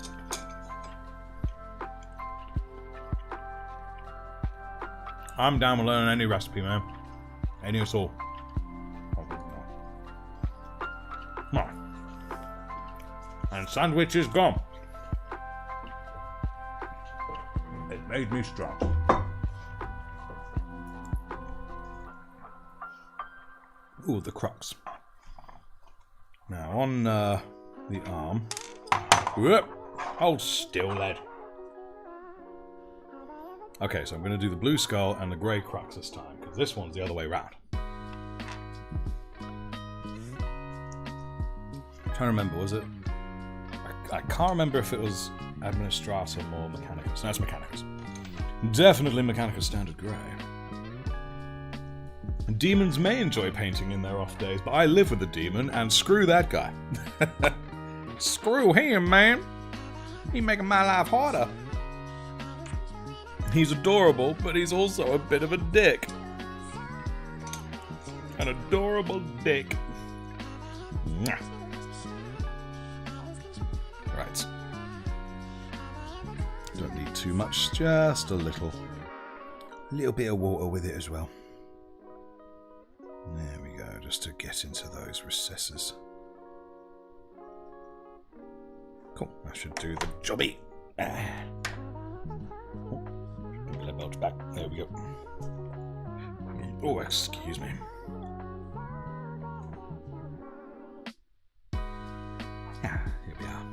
I'm down with learning any recipe, man. Any at all. Come on. And sandwich is gone. It made me strong. Ooh, the crux. Now on the arm. Whoop! Hold still, lad. Okay, so I'm going to do the blue skull and the grey crux this time, because this one's the other way round. I'm trying to remember, was it? I can't remember if it was Administratum or Mechanicus. No, it's Mechanicus. Definitely Mechanicus Standard Grey. Demons may enjoy painting in their off days, but I live with a demon, and screw that guy. Screw him, man. He's making my life harder. He's adorable, but he's also a bit of a dick. An adorable dick. Mwah. Right. Don't need too much, just a little. A little bit of water with it as well. There we go, just to get into those recesses. Cool, that should do the jobby. Let belch back. There we go. Oh, excuse me. Here we are.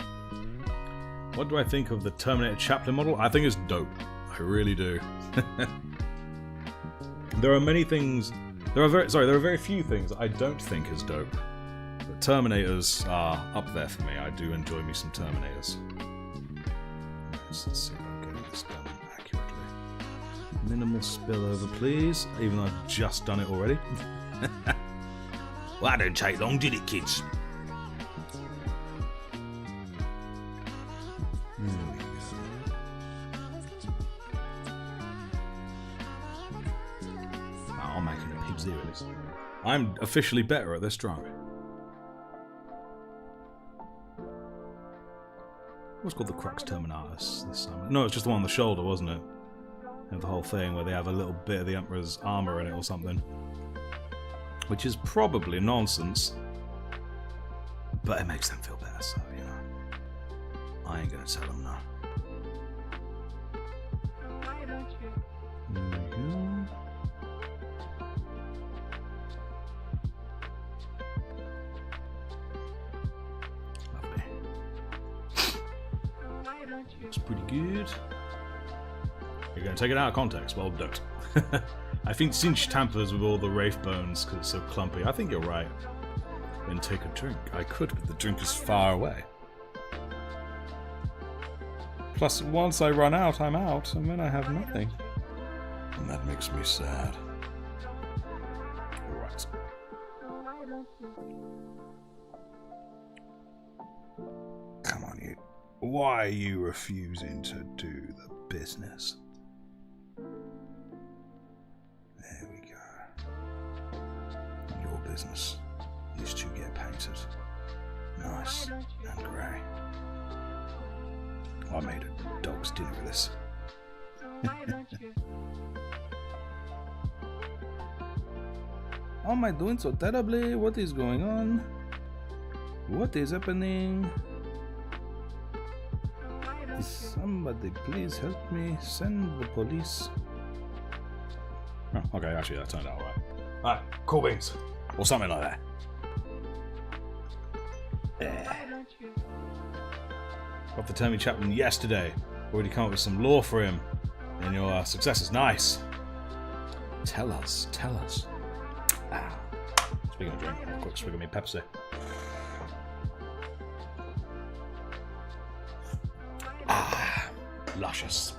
What do I think of the Terminator Chaplain model? I think it's dope. I really do. There are many things. There are very few things I don't think is dope. But Terminators are up there for me. I do enjoy me some Terminators. Let's see if I'm getting this done accurately. Minimal spillover, please. Even though I've just done it already. Well, that didn't take long, did it, kids? I'm making a pig zero this. I'm officially better at this drunk. What's called the Crux Terminatus this time? No, it's just the one on the shoulder, wasn't it? And the whole thing where they have a little bit of the Emperor's armour in it or something. Which is probably nonsense. But it makes them feel better, so, you know. I ain't gonna tell them no. There we go. Lovely. Looks pretty good. You're going to take it out of context? Well, don't. I think cinch tampers with all the Wraith bones because it's so clumpy. I think you're right. Then take a drink. I could, but the drink is far away. Plus, once I run out, I'm out, and then I have nothing. And that makes me sad. Alright. Come on, you. Why are you refusing to do the business? There we go. Your business is to get painted. Nice and grey. I made a dog's dinner with this. How am I doing so terribly? What is going on? What is happening? Somebody please help me. Send the police. Oh, okay, actually that turned out alright. Alright, cool beans. Or something like that. Got the Terminator Chaplain yesterday. Already come up with some lore for him. And your success is nice. Tell us, tell us. Ah. Speaking of drink, a quick swig of me Pepsi. Ah, luscious.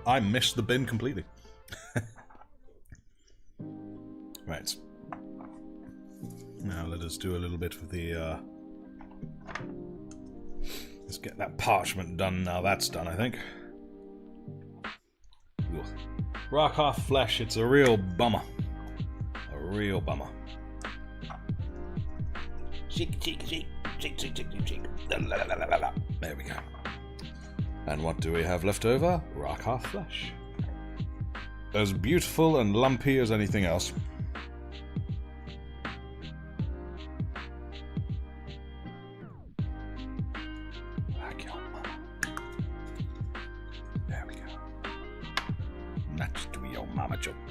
I missed the bin completely. Right. Now let us do a little bit of the, let's get that parchment done now that's done, I think. Rakar flesh, it's a real bummer. A real bummer. Shake, shake, shake, shake, shake, shake, shake. There we go. And what do we have left over? Rakar flesh. As beautiful and lumpy as anything else.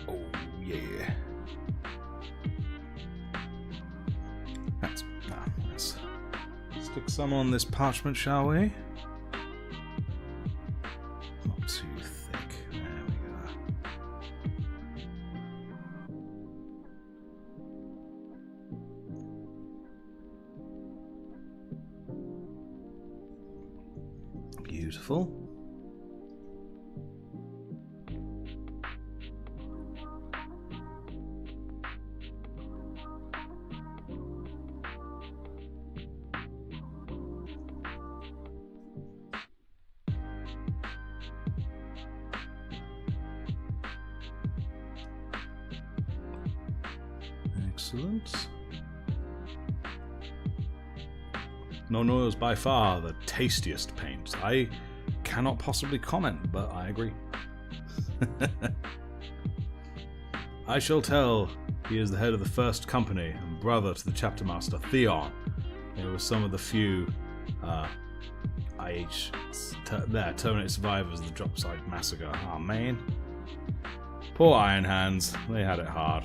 Oh, yeah. Let's stick some on this parchment, shall we? Not too thick. There we go. Beautiful. Excellent. Non oil is by far the tastiest paint. I cannot possibly comment, but I agree. I shall tell he is the head of the first company and brother to the chapter master Theon. He was some of the few terminate survivors of the Dropside Massacre. Oh man. Poor Iron Hands, they had it hard.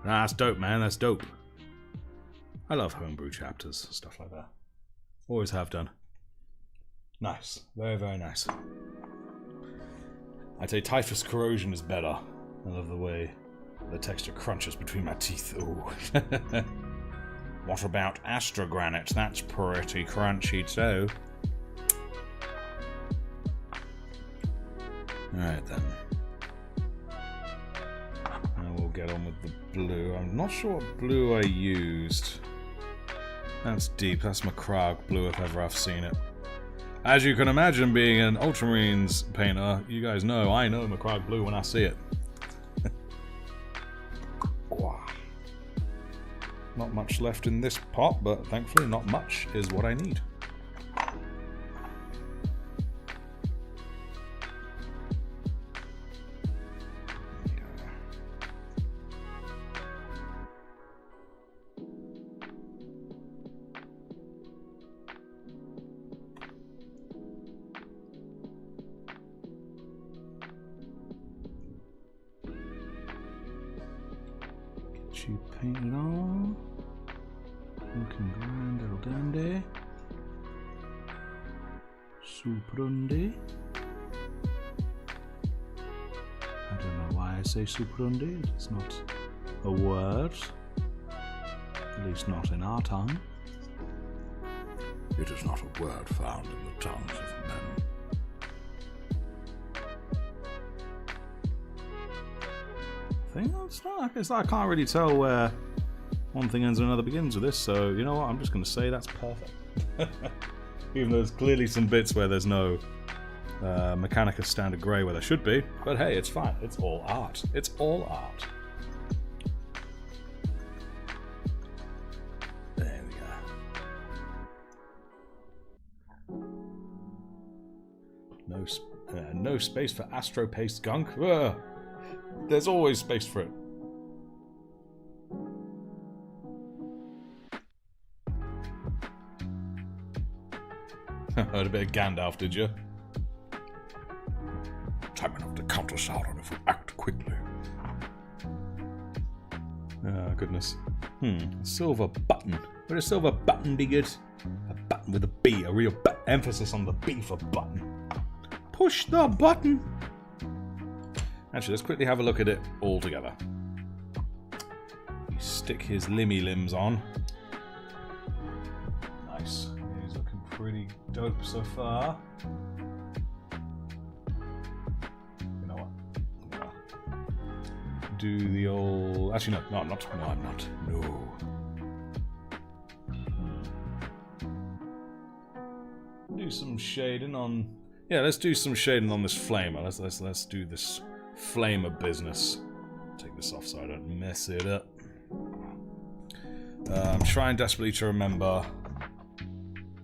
Nah, that's dope, man, that's dope. I love homebrew chapters, stuff like that. Always have done. Nice, very, very nice. I'd say Typhus Corrosion is better. I love the way the texture crunches between my teeth. Ooh. What about Astrogranite? That's pretty crunchy too. Alright then. Now we'll get on with the blue. I'm not sure what blue I used. That's deep. That's Macragge blue if ever I've seen it. As you can imagine, being an Ultramarines painter, you guys know I know Macragge blue when I see it. Wow. Not much left in this pot, but thankfully not much is what I need. You paint it on. Looking grand, al dandy. Suprundi. I don't know why I say suprundi. It's not a word. At least not in our tongue. It is not a word found in the tongues of men. I can't really tell where one thing ends and another begins with this, so you know what, I'm just going to say that's perfect. Even though there's clearly some bits where there's no Mechanicus standard grey where there should be, but hey, it's fine. It's all art. It's all art. There we go. No space for astro-paste gunk. Ugh. There's always space for it. Heard a bit of Gandalf, did you? Time enough to counter Sauron if we act quickly. Oh, goodness. Silver button. Would a silver button be good? A button with a B, a real emphasis on the B for button. Push the button! Actually, let's quickly have a look at it all together. We stick his limmy limbs on. Nice. He's looking pretty dope so far. You know what? I'm gonna do the old... Actually, no, I'm not. No, I'm not. No. Do some shading on... Yeah, let's do some shading on this flamer. Let's do this flamer business. Take this off so I don't mess it up. I'm trying desperately to remember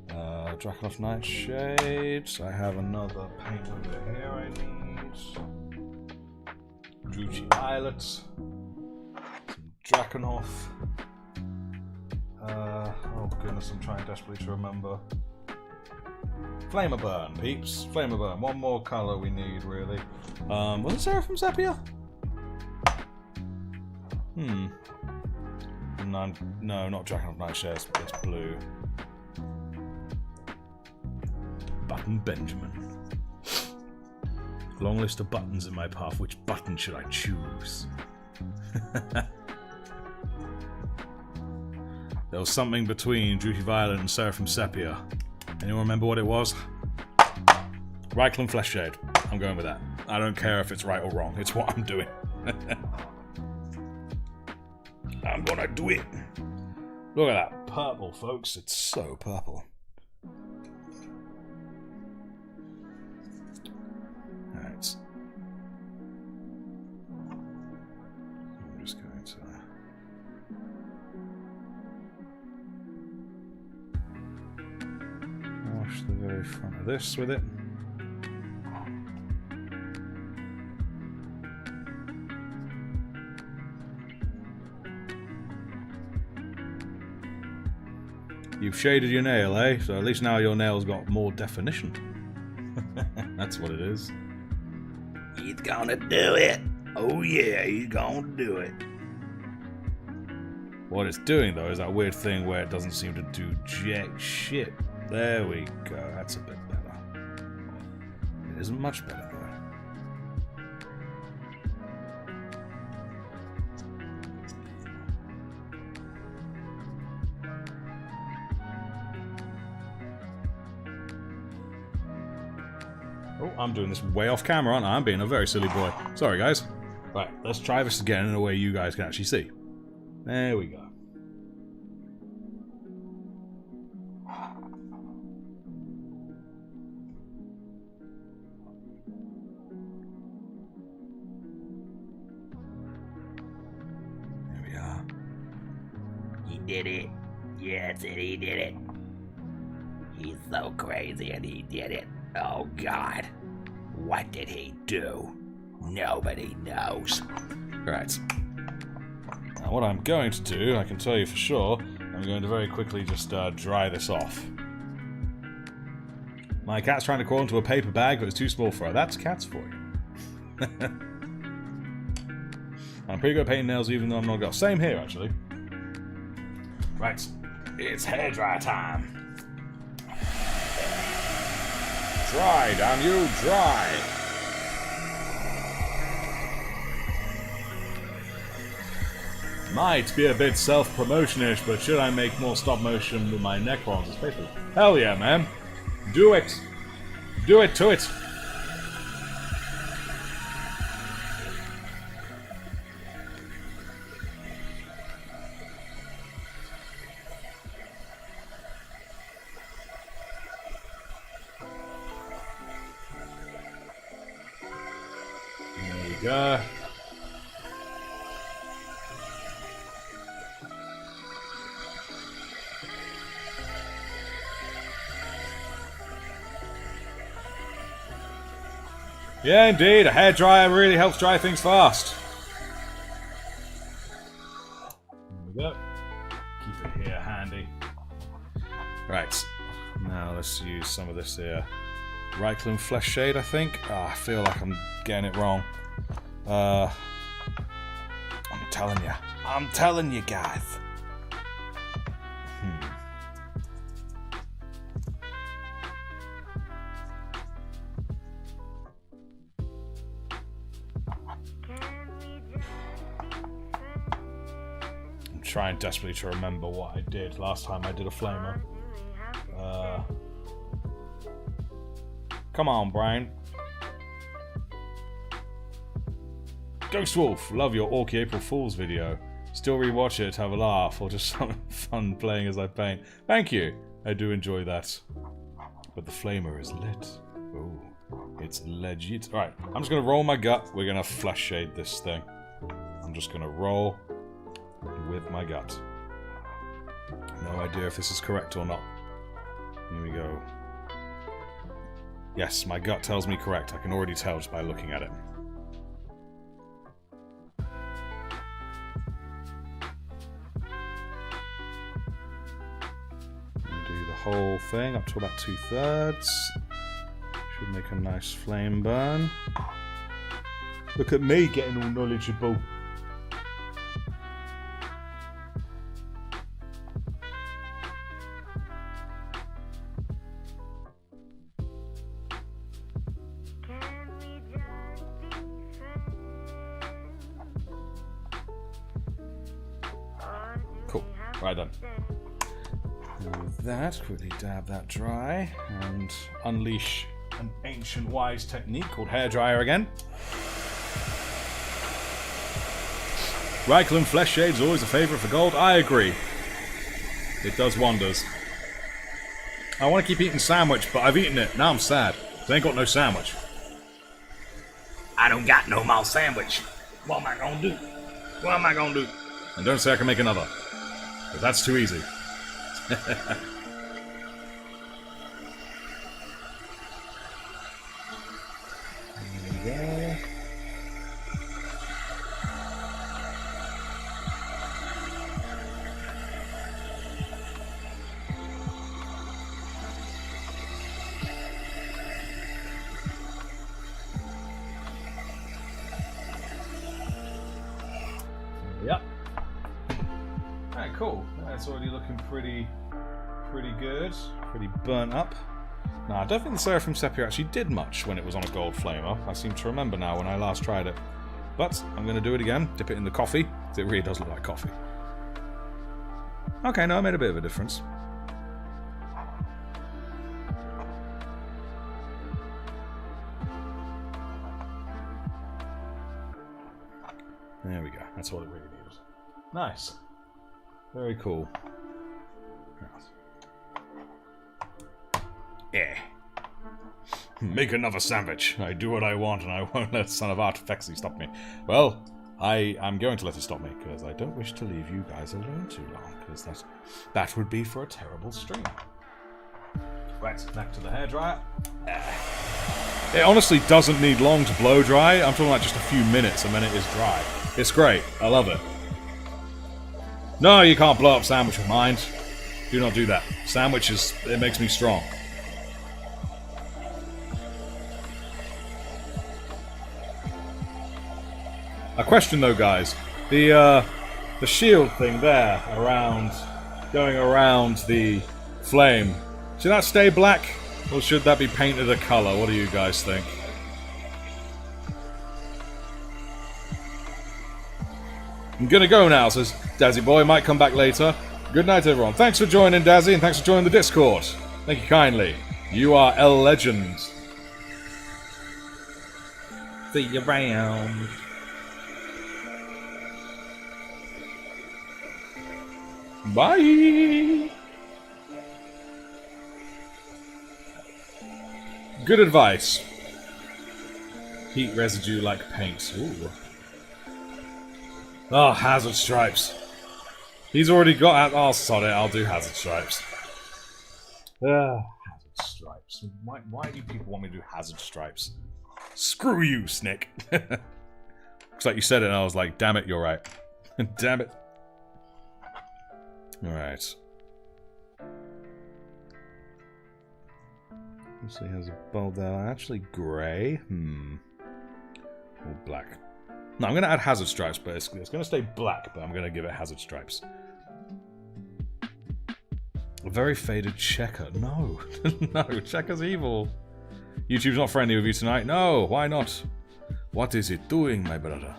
Drakenhof Nightshade. I have another paint over here I need. Druchii Violet. Some Drakenhof. Oh goodness, I'm trying desperately to remember. Flamer Burn, peeps. Flamer Burn. One more colour we need, really. Was it Seraphim Sepia? No, not Drakenhof Nightshade. It's blue. Button Benjamin. Long list of buttons in my path. Which button should I choose? There was something between Druchii Violet and Seraphim Sepia. Anyone remember what it was? Reikland Fleshshade. I'm going with that. I don't care if it's right or wrong. It's what I'm doing. I'm gonna do it. Look at that purple, folks. It's so purple. Wash the very front of this with it. You've shaded your nail, eh? So at least now your nail's got more definition. That's what it is. He's gonna do it. Oh yeah, he's gonna do it. What it's doing, though, is that weird thing where it doesn't seem to do jack shit. There we go. That's a bit better. It isn't much better, though. Oh, I'm doing this way off camera, aren't I? I'm being a very silly boy. Sorry, guys. Right, let's try this again in a way you guys can actually see. There we go. There we are. He did it. Yes, and he did it. He's so crazy and he did it. Oh God. What did he do? Nobody knows. Right. Now what I'm going to do, I can tell you for sure, I'm going to very quickly just dry this off. My cat's trying to crawl into a paper bag, but it's too small for her. That's cats for you. I'm pretty good at painting nails even though I'm not a girl. Same here, actually. Right. It's hairdryer time. Dry, damn you, dry! Might be a bit self-promotion-ish, but should I make more stop-motion with my Necrons? Especially? Hell yeah, man! Do it! Do it to it! There you go. Yeah, indeed. A hairdryer really helps dry things fast. There we go. Keep it here handy. Right. Now let's use some of this here. Reichland Flesh Shade, I think. Oh, I feel like I'm getting it wrong. I'm telling you. I'm telling you guys. I'm trying desperately to remember what I did last time I did a flamer. Come on, Brian. Ghost Wolf, love your Orky April Fool's video. Still rewatch it to have a laugh or just something fun playing as I paint. Thank you. I do enjoy that. But the flamer is lit. Oh, it's legit. Alright, I'm just going to roll my gut. We're going to flesh shade this thing. I'm just going to roll with my gut. No idea if this is correct or not. Here we go. Yes, my gut tells me correct. I can already tell just by looking at it. Do the whole thing up to about 2/3. Should make a nice flame burn. Look at me getting all knowledgeable. Cool. Right done. And with that, quickly dab that dry and unleash an ancient wise technique called hairdryer again. Reichland Flesh Shade's always a favourite for gold. I agree. It does wonders. I want to keep eating sandwich, but I've eaten it. Now I'm sad. I ain't got no sandwich. I don't got no more sandwich. What am I gonna do? What am I gonna do? And don't say I can make another. Because that's too easy. go. Yep. Alright, cool. That's already looking pretty good. Pretty burnt up. No, I don't think the Seraphim Sepia actually did much when it was on a gold flamer. I seem to remember now when I last tried it. But I'm going to do it again. Dip it in the coffee. It really does look like coffee. Okay, no, it made a bit of a difference. There we go. That's what it really needed. Nice. Very cool. Yeah. Make another sandwich. I do what I want and I won't let son of Artifexy stop me. Well, I am going to let it stop me because I don't wish to leave you guys alone too long because that would be for a terrible stream. Right, back to the hairdryer. It honestly doesn't need long to blow dry. I'm talking like just a few minutes and then it is dry. It's great. I love it. No, you can't blow up sandwich with mine. Do not do that. Sandwich is... it makes me strong. A question though, guys. The shield thing there, going around the flame, should that stay black? Or should that be painted a colour? What do you guys think? I'm gonna go now, says Dazzy Boy. Might come back later. Good night, everyone. Thanks for joining, Dazzy, and thanks for joining the Discord. Thank you kindly. You are L Legend. See you around. Bye. Good advice. Heat residue like paint. Ooh. Oh, hazard stripes. He's already got... oh, sod it. I'll do hazard stripes. Hazard stripes. Why do people want me to do hazard stripes? Screw you, Snick. Looks like you said it and I was like, damn it, you're right. Damn it. Alright. So he has a bulb there. Actually, grey. Or black. No, I'm going to add hazard stripes, but it's going to stay black, but I'm going to give it hazard stripes. A very faded checker. No. No, checker's evil. YouTube's not friendly with you tonight. No, why not? What is it doing, my brother?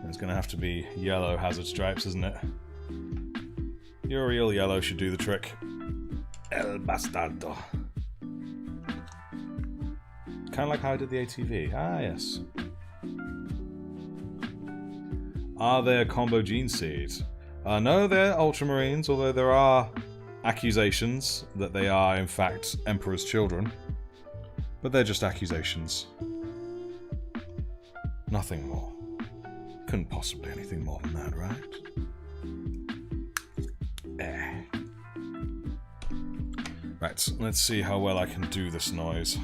It's going to have to be yellow hazard stripes, isn't it? Your real yellow should do the trick. El bastardo. Kind of like how I did the ATV. Ah, yes. Are there combo gene seeds? No, they're ultramarines, although there are accusations that they are, in fact, Emperor's children. But they're just accusations. Nothing more. Couldn't possibly anything more than that, right? Right, let's see how well I can do this noise.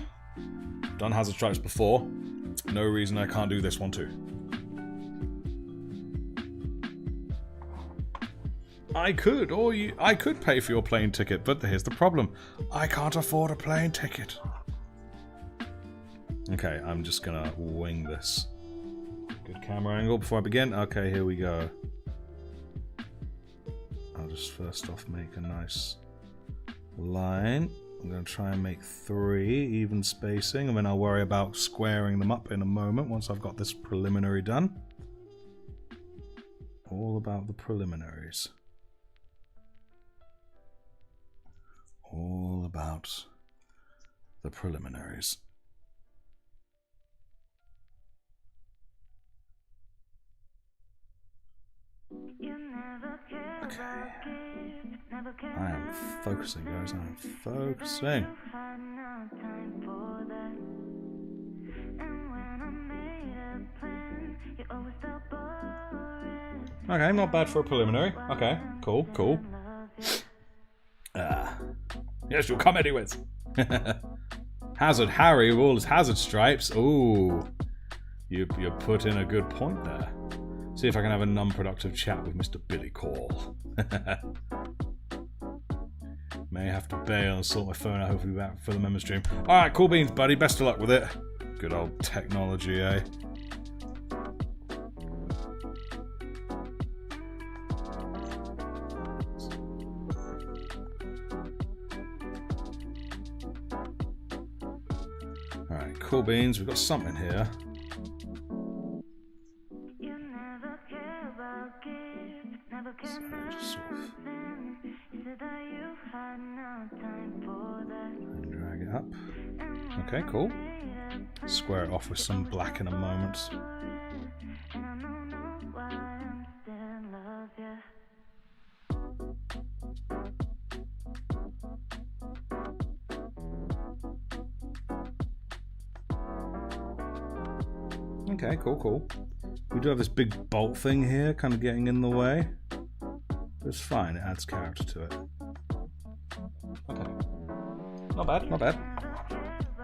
Done hazard stripes before. No reason I can't do this one too. I could, or I could pay for your plane ticket, but here's the problem. I can't afford a plane ticket. Okay, I'm just gonna wing this. Good camera angle before I begin. Okay, here we go. I'll just first off make a nice line. I'm going to try and make 3 even spacing, and then I'll worry about squaring them up in a moment once I've got this preliminary done. All about the preliminaries. All about the preliminaries. Okay. I am focusing, guys. I am focusing. Okay, not bad for a preliminary. Okay, cool, cool. Yes, you'll come anyways. Hazard Harry with all his hazard stripes. Ooh. You put in a good point there. See if I can have a non-productive chat with Mr. Billy Call. May have to bail and sort my phone out. Hopefully be back for the member stream. Alright, cool beans, buddy. Best of luck with it. Good old technology, eh? Alright, cool beans. We've got something here. Drag it up. Okay, cool. Square it off with some black in a moment. Okay, cool. We do have this big bolt thing here, kind of getting in the way. It's fine, it adds character to it. Okay. Not bad.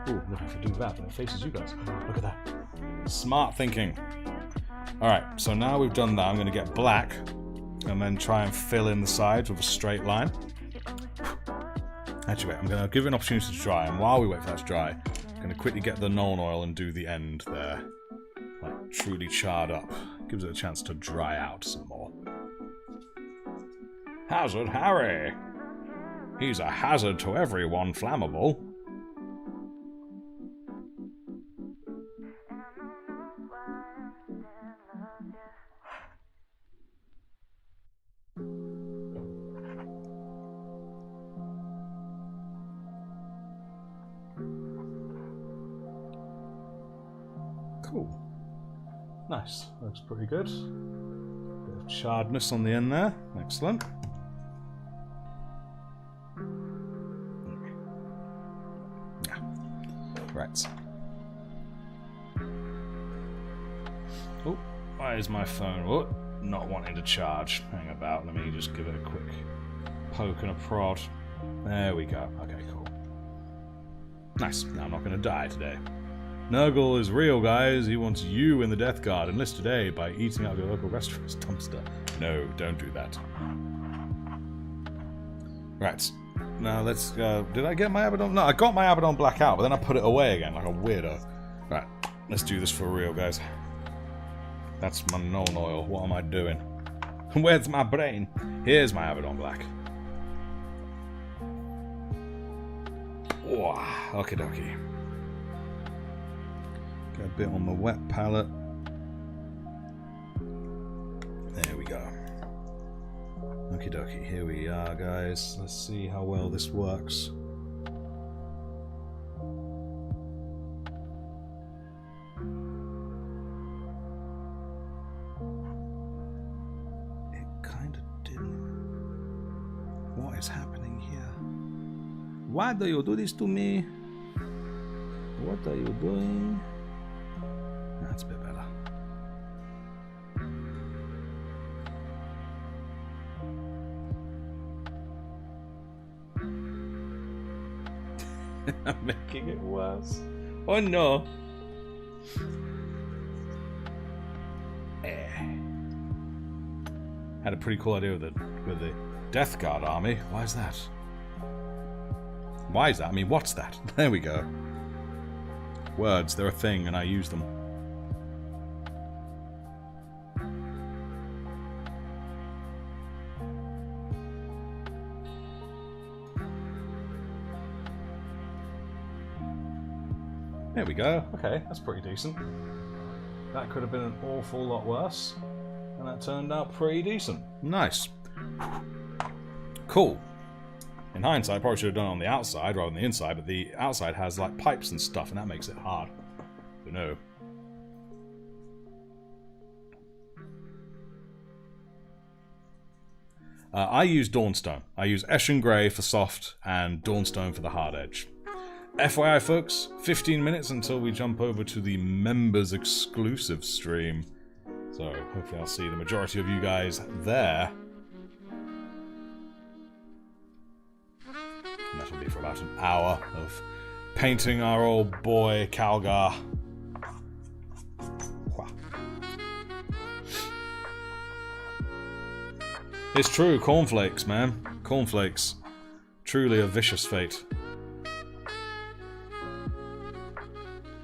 Ooh, look, if I do that, then it faces you guys. Look at that. Smart thinking. Alright, so now we've done that, I'm going to get black and then try and fill in the sides with a straight line. Actually, wait, I'm going to give it an opportunity to dry, and while we wait for that to dry, I'm going to quickly get the Nuln Oil and do the end there. Like, truly charred up. Gives it a chance to dry out some more. Hazard Harry! He's a hazard to everyone flammable. Cool. Nice. Looks pretty good. Bit of charredness on the end there. Excellent. Right. Oh, why is my phone not wanting to charge? Hang about, let me just give it a quick poke and a prod. There we go. Okay, cool. Nice. Now I'm not going to die today. Nurgle is real, guys. He wants you in the Death Guard. Enlist today by eating out of your local restaurant's dumpster. No, don't do that. Right. Now let's go. Did I get my Abaddon? No, I got my Abaddon black out, but then I put it away again like a weirdo. Right. Let's do this for real, guys. That's my Nuln Oil. What am I doing? Where's my brain? Here's my Abaddon black. Wow. Okie dokie. Get a bit on the wet palette. There we go. Okie dokie, here we are, guys. Let's see how well this works. It kind of didn't. What is happening here? Why do you do this to me? What are you doing? That's a bit better. I'm making it worse. Oh no. Had a pretty cool idea with the Death Guard army. Why is that? Why is that? I mean, what's that? There we go. Words, they're a thing, and I use them. There we go. Okay, that's pretty decent. That could have been an awful lot worse. And that turned out pretty decent. Nice. Cool. In hindsight, I probably should have done it on the outside rather than the inside, but the outside has like pipes and stuff, and that makes it hard. But no. I use Dawnstone. I use Eshin Grey for soft and Dawnstone for the hard edge. FYI, folks, 15 minutes until we jump over to the members exclusive stream. So hopefully I'll see the majority of you guys there. And that'll be for about an hour of painting our old boy Calgar. It's true, cornflakes, man. Cornflakes. Truly a vicious fate.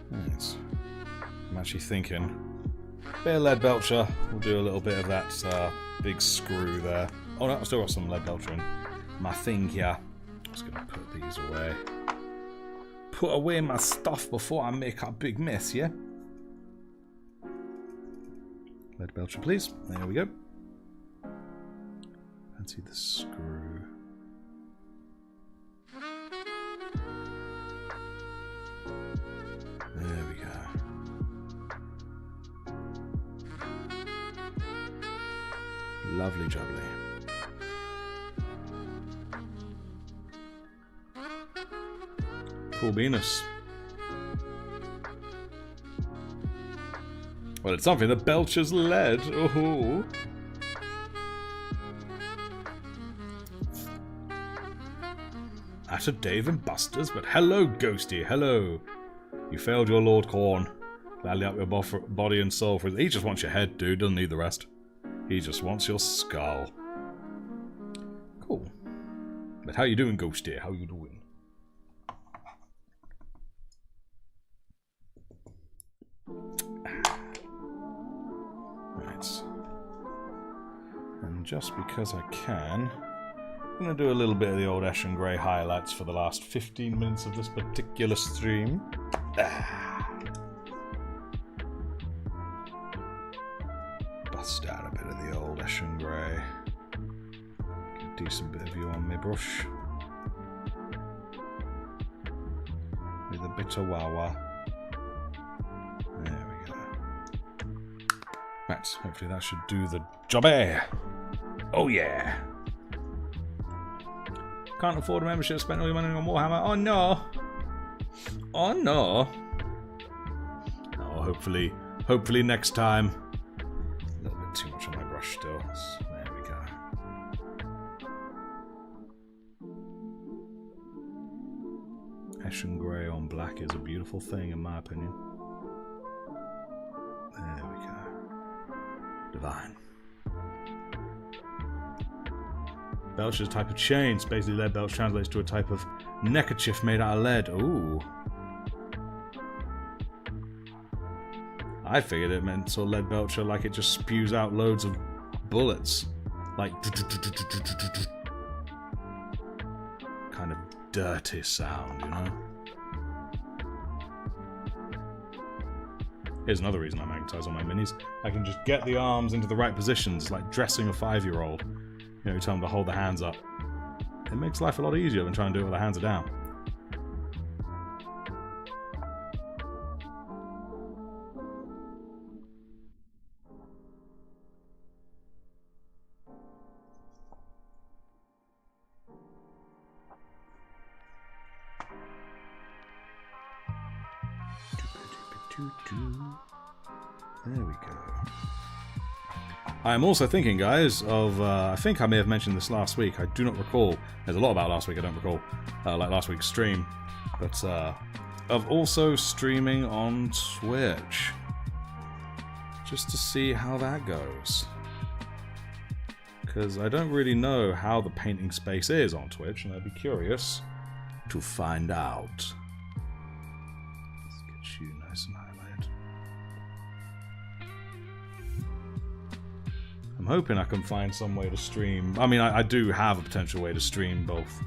Right. I'm actually thinking. Bit of lead belcher. We'll do a little bit of that big screw there. Oh no, I've still got some lead belcher in my thing here. I'm just gonna put these away. Put away my stuff before I make a big mess, yeah? Lead belcher, please. There we go. Fancy the screw. There we go. Lovely jubbly. Cool Venus. Well, it's something that belches lead. Oh. At a Dave and Buster's, but hello, Ghosty, hello. You failed your Lord Corn. Gladly up your body and soul for. He just wants your head, dude. Doesn't need the rest. He just wants your skull. Cool. But how you doing, Ghosty? How you doing? Right. And just because I can, I'm going to do a little bit of the old Ash and Grey highlights for the last 15 minutes of this particular stream. Bust out a bit of the old Ash and Grey. Get a decent bit of you on my brush. With a bit of wawa. There we go. Right, hopefully that should do the jobby. Oh yeah! Can't afford a membership, spent all your money on Warhammer. Oh no! Oh no! Oh, hopefully next time. A little bit too much on my brush still. So there we go. Ash and Grey on black is a beautiful thing, in my opinion. There we go. Divine. Belch is a type of chain. Basically, lead belch translates to a type of neckerchief made out of lead. Ooh. I figured it meant sort of lead belcher like it just spews out loads of bullets. Like kind of dirty sound, you know? Here's another reason I magnetize on my minis. I can just get the arms into the right positions, like dressing a 5-year-old. You know, you tell them to hold the hands up. It makes life a lot easier than trying to do it with the hands are down. There we go. I am also thinking, guys, of, I think I may have mentioned this last week, I do not recall, there's a lot about last week I don't recall, like last week's stream, but of also streaming on Twitch, just to see how that goes. Because I don't really know how the painting space is on Twitch, and I'd be curious to find out. Let's get you nice and highlighted. I'm hoping I can find some way to stream. I mean, I do have a potential way to stream both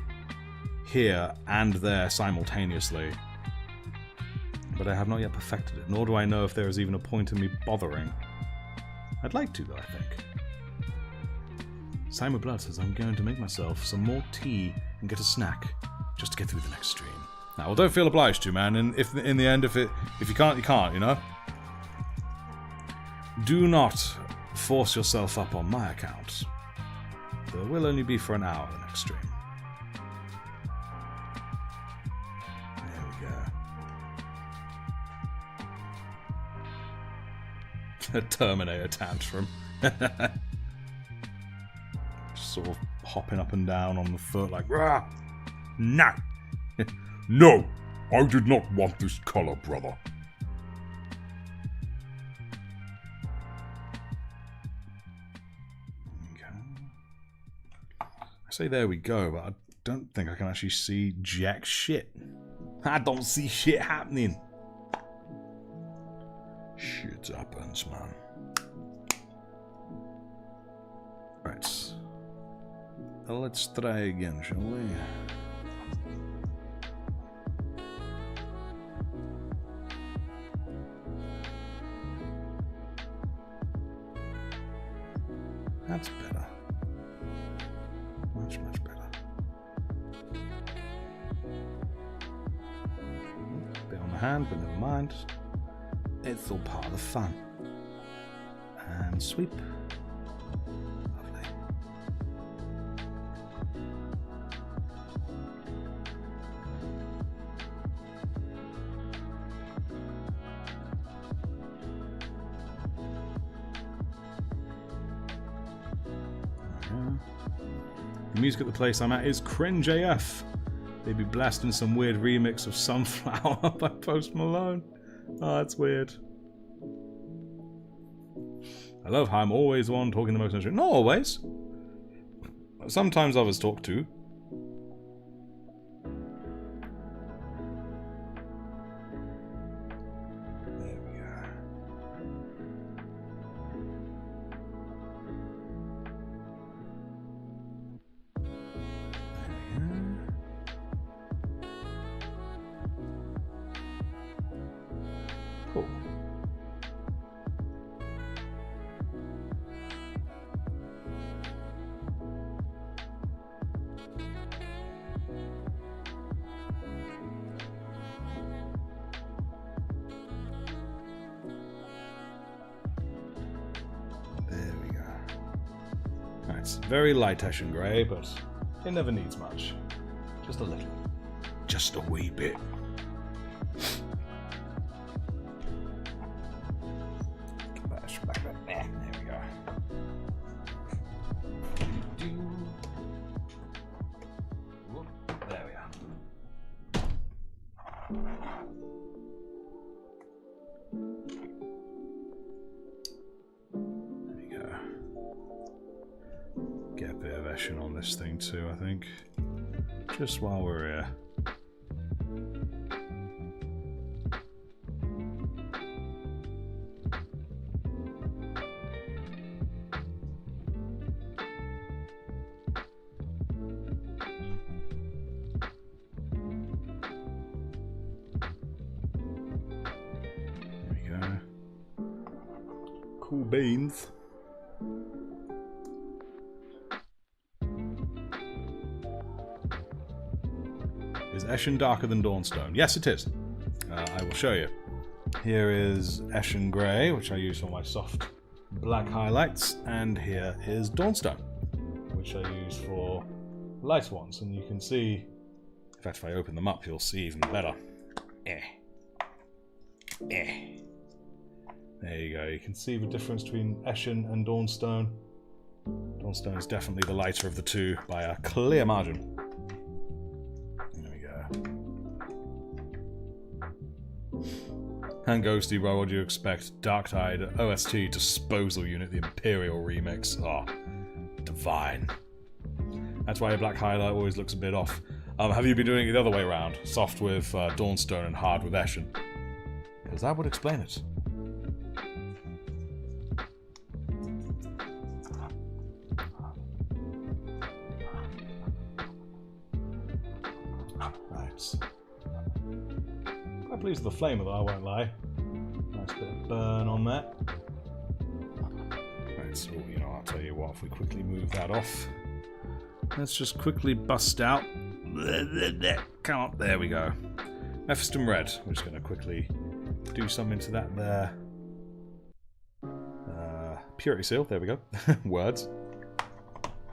here and there simultaneously, but I have not yet perfected it, nor do I know if there is even a point in me bothering. I'd like to, though, I think. Simon Blood says I'm going to make myself some more tea and get a snack just to get through the next stream. Now, well, don't feel obliged to, man, and if in the end, if you can't, you can't, you know? Do not force yourself up on my account. There will only be for an hour the next stream. There we go. A Terminator tantrum. Just sort of hopping up and down on the foot like, rah! No! No! I did not want this color, brother. I say there we go, but I don't think I can actually see jack shit. I don't see shit happening. Shit happens, man. Right. Well, let's try again, shall we? That's better. Much, much better. Bit on the hand, but never mind. It's all part of the fun. And sweep. Lovely. The music at the place I'm at is cringe AF. They'd be blasting some weird remix of Sunflower by Post Malone. Oh, that's weird. I love how I'm always the one talking the most. Not always. Sometimes others talk too. There we go. Cool. There we go. Right, it's very lightish and grey, but it never needs much. Just a little. Just a wee bit. There we go. There we are. There we go. Get a bit of action on this thing too, I think. Just while we're here. Cool beans. Is Eshin darker than Dawnstone? Yes, it is. I will show you. Here is Eshin Grey, which I use for my soft black highlights, and here is Dawnstone, which I use for light ones. And you can see, in fact, if I open them up, you'll see even better. There you go, you can see the difference between Eshin and Dawnstone. Dawnstone is definitely the lighter of the two by a clear margin. There we go. And Ghosty, bro, what do you expect? Dark-Tide OST Disposal Unit, the Imperial remix. Oh, divine. That's why your black highlight always looks a bit off. Have you been doing it the other way around? Soft with Dawnstone and hard with Eshin? Because that would explain it. Quite pleased with the flame, though, I won't lie. Nice bit of burn on that. Right, so, you know, I'll tell you what, if we quickly move that off. Let's just quickly bust out. Come on, there we go. Mephiston Red. We're just going to quickly do something to that there. Purity Seal, there we go. Words.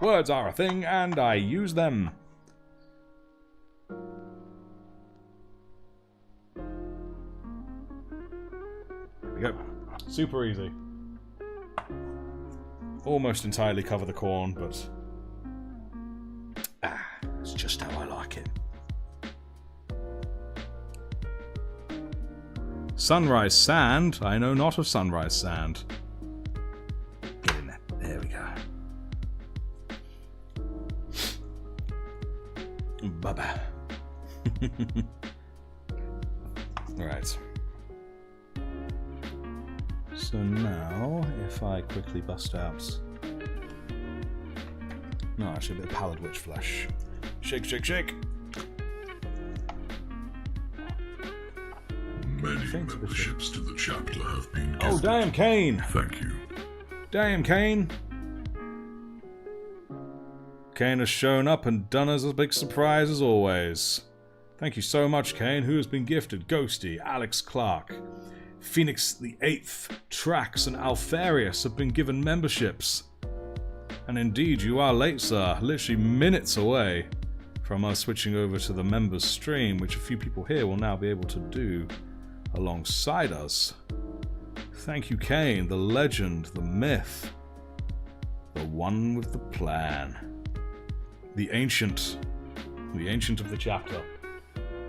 Words are a thing, and I use them. There we go. Super easy. Almost entirely cover the corn, but it's just how I like it. Sunrise Sand. I know not of Sunrise Sand. Get in there. There we go. Baba. Right. So now, if I quickly bust out... No, actually a bit of pallid witch flesh. Shake, shake, shake! Many memberships to the chapter have been gifted. Oh, damn, Kane! Thank you. Damn, Kane! Kane has shown up and done us a big surprise as always. Thank you so much, Kane. Who has been gifted? Ghosty, Alex Clark, Phoenix the 8th, Trax, and Alfarius have been given memberships. And indeed, you are late, sir. Literally minutes away from us switching over to the members stream, which a few people here will now be able to do alongside us. Thank you, Kane, the legend, the myth, the one with the plan, the ancient of the chapter.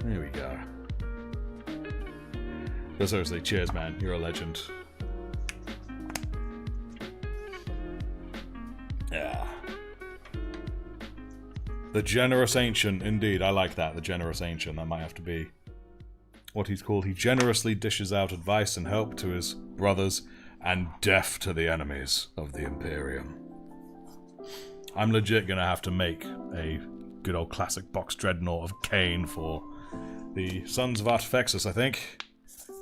There we go. But seriously, cheers, man. You're a legend. Yeah. The generous ancient, indeed. I like that. The generous ancient. That might have to be what he's called. He generously dishes out advice and help to his brothers and death to the enemies of the Imperium. I'm legit gonna have to make a good old classic box dreadnought of Kane for the Sons of Artifexus, I think.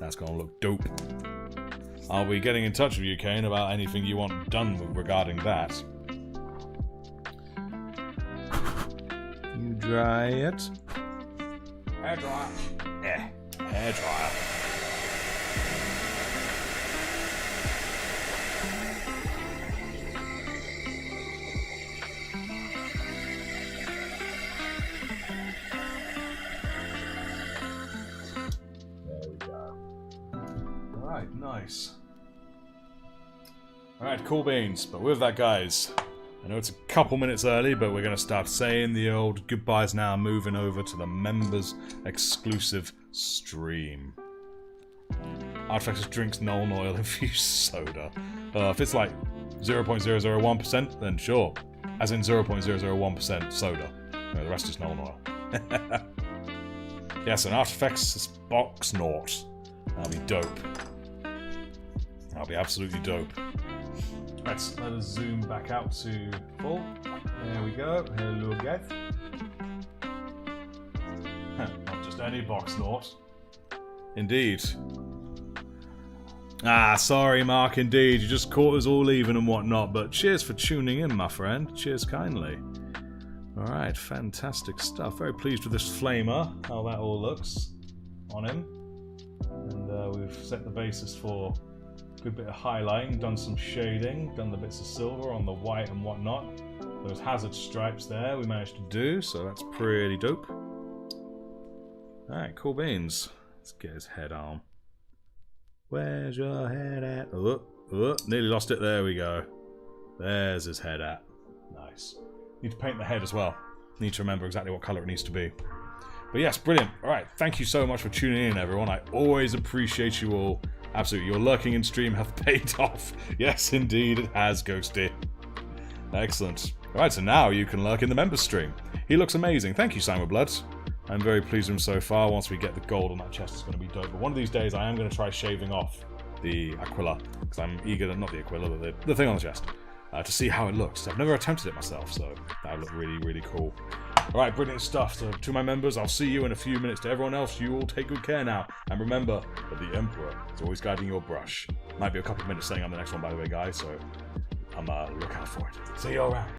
That's gonna look dope. I'll be getting in touch with you, Kane, about anything you want done regarding that. You dry it? Hair dryer. Yeah, hair dryer. There we go. Alright, nice. Alright, cool beans. But with that, guys, I know it's a couple minutes early, but we're going to start saying the old goodbyes now, moving over to the members exclusive stream. Artifacts drinks Nuln Oil infused soda. If it's like 0.001%, then sure. As in 0.001% soda. No, the rest is Nuln Oil. Yes, an Artifacts box naught. That'll be dope. That'll be absolutely dope. Let us zoom back out to full. There we go. Hello, guys. Not just any box naught. Indeed. Ah, sorry, Mark, indeed. You just caught us all leaving and whatnot, but cheers for tuning in, my friend. Cheers kindly. Alright, fantastic stuff. Very pleased with this flamer, how that all looks on him. And we've set the basis for a good bit of highlighting, done some shading, done the bits of silver on the white and whatnot. Those hazard stripes there we managed to do, so that's pretty dope. Alright, cool beans. Let's get his head on. Where's your head at? Oh, nearly lost it. There we go. There's his head at. Nice. Need to paint the head as well. Need to remember exactly what colour it needs to be. But yes, brilliant. Alright, thank you so much for tuning in, everyone. I always appreciate you all. Absolutely. Your lurking in stream hath paid off. Yes, indeed, it has, Ghosty. Excellent. Alright, so now you can lurk in the members stream. He looks amazing. Thank you, Simon Blood. I'm very pleased with him so far. Once we get the gold on that chest, it's going to be dope. But one of these days, I am going to try shaving off the Aquila, because I'm eager to, not the Aquila, but the thing on the chest, to see how it looks. I've never attempted it myself, so that would look really, really cool. Alright, brilliant stuff. So to my members, I'll see you in a few minutes. To everyone else, you all take good care now. And remember that the Emperor is always guiding your brush. Might be a couple of minutes saying I'm the next one, by the way, guys, so I'm look out for it. See you around.